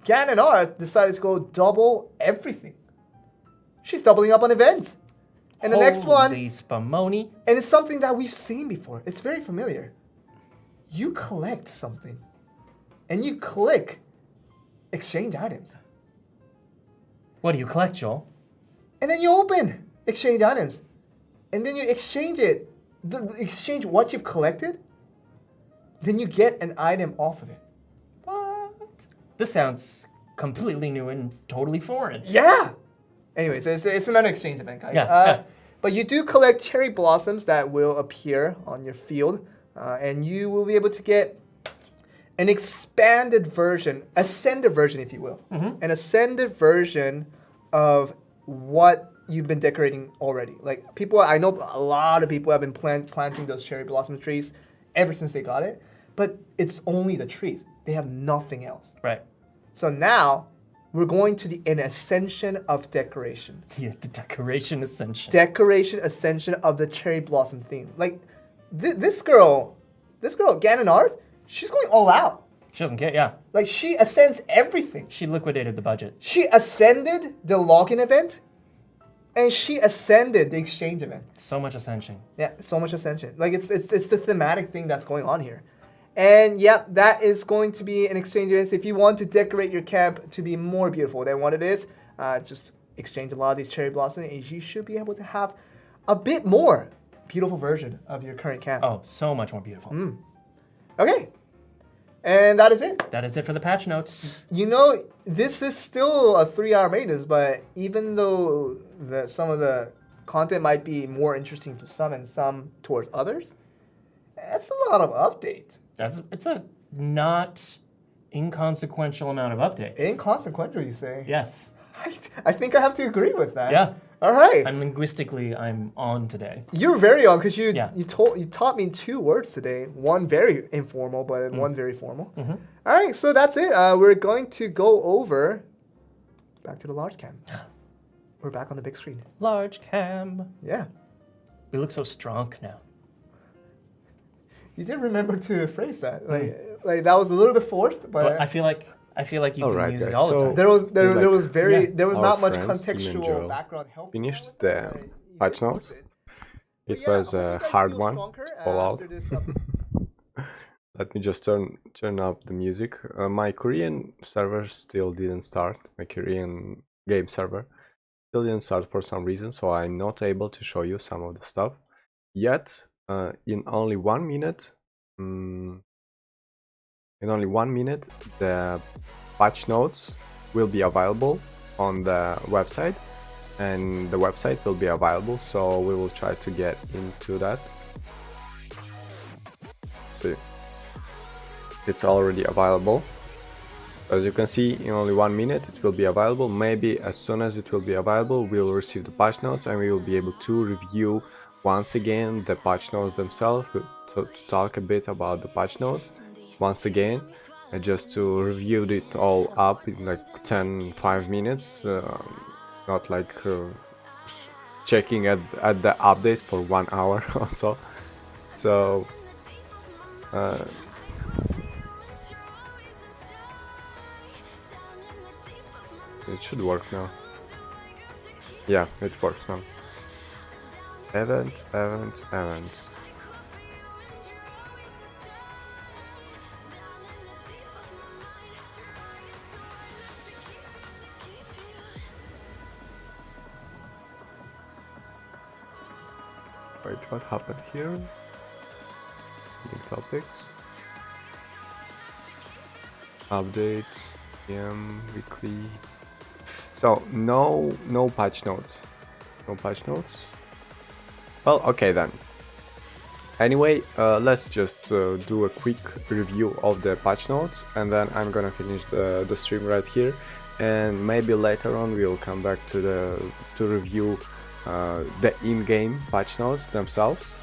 Ganon Arth decided to go double everything. She's doubling up on events. And the next one, Holy spumoni. And it's something that we've seen before. It's very familiar. You collect something, and you click exchange items. What do you collect, Joel? And then you open exchange items, and then you exchange it. Exchange what you've collected, then you get an item off of it. What? This sounds completely new and totally foreign. Yeah. Anyways, it's another exchange event, guys. Yeah. But you do collect cherry blossoms that will appear on your field, and you will be able to get an expanded version, ascended version, if you will, an ascended version of what you've been decorating already. Like I know a lot of people have been planting those cherry blossom trees ever since they got it, but it's only the trees. They have nothing else. Right. So now we're going to an ascension of decoration. Yeah, the decoration ascension. Decoration ascension of the cherry blossom theme. Like this girl, Ganon Arth, she's going all out. She doesn't care, yeah. Like, she ascends everything. She liquidated the budget. She ascended the login event, and she ascended the exchange event. So much ascension. Yeah, so much ascension. Like, it's the thematic thing that's going on here. And yeah, that is going to be an exchange event. If you want to decorate your camp to be more beautiful than what it is, just exchange a lot of these cherry blossoms, and you should be able to have a bit more beautiful version of your current camp. Oh, so much more beautiful. Okay. And that is it. That is it for the patch notes. You know, this is still a 3-hour maintenance, but even though some of the content might be more interesting to some and some towards others, that's a lot of updates. It's a not inconsequential amount of updates. Inconsequential, you say? Yes. I think I have to agree with that. Yeah. All right. I'm on today. You're very on because you Yeah. you taught me 2 words today. One very informal, but one very formal. All right, so that's it. We're going to go over back to the large cam. We're back on the big screen. Large cam. Yeah. We look so strong now. You did remember to phrase that. Like that was a little bit forced, but I feel like you can Alright, use it guys, all the so- time. there was Yeah. there was Our not much friends, Tim and contextual Joe, background help. finished the patch notes. But It yeah, was I hope you a guys hard feel one stronger to pull out. after this Let me just turn up the music. My Korean server still didn't start. My Korean game server still didn't start for some reason, so I'm not able to show you some of the stuff yet. In only 1 minute, the patch notes will be available on the website, and the website will be available. So we will try to get into that. So it's already available. As you can see, in only 1 minute it will be available. Maybe as soon as it will be available, we will receive the patch notes and we will be able to review once again the patch notes themselves, to talk a bit about the patch notes once again, just to review it all up in like 5 minutes, not like checking at the updates for 1 hour or so. So it should work now. Yeah, it works now. Events. Wait, what happened here? New topics. Updates. Weekly. So no patch notes. No patch notes. Well, okay then. Anyway, let's just do a quick review of the patch notes, and then I'm gonna finish the stream right here, and maybe later on we'll come back to review the in-game patch notes themselves.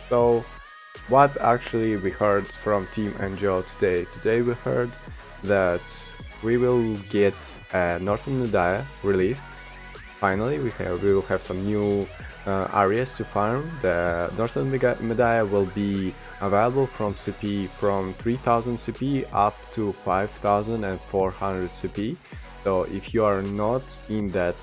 So what actually we heard from Tim and Joe today? Today we heard that we will get Northern Medaya released. Finally, we will have some new areas to farm. The Northern Medaya will be available from CP from 3000 CP up to 5400 CP. So if you are not in that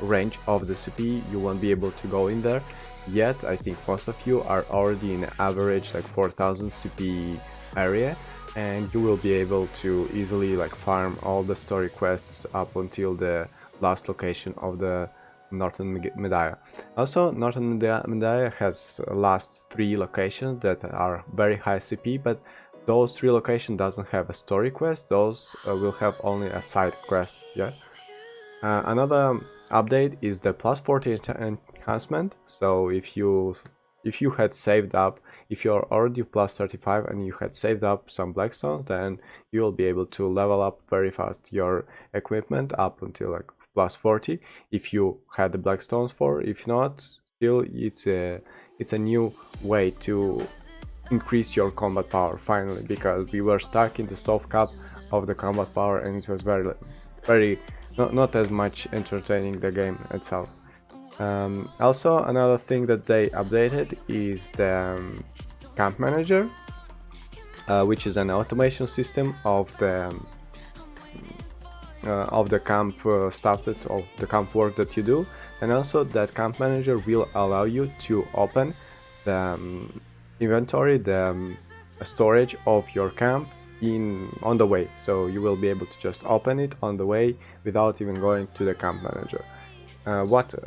range of the CP, you won't be able to go in there yet. I think most of you are already in average like 4000 CP area, and you will be able to easily like farm all the story quests up until the last location of the Northern Medaya. Also, Northern Medaya has last 3 locations that are very high CP, but those 3 locations doesn't have a story quest. Those will have only a side quest. Yeah. Another update is the plus 40 enhancement. So if you had saved up, if you're already plus 35 and you had saved up some blackstones, then you will be able to level up very fast your equipment up until like plus 40 if you had the blackstones for. If not, still it's a new way to increase your combat power finally, because we were stuck in the stove cap of the combat power and it was very not as much entertaining the game itself. Also, another thing that they updated is the camp manager. which is an automation system of the camp stuff, of the camp work that you do, and also that camp manager will allow you to open the inventory, the storage of your camp on the way. So you will be able to just open it on the way without even going to the camp manager. What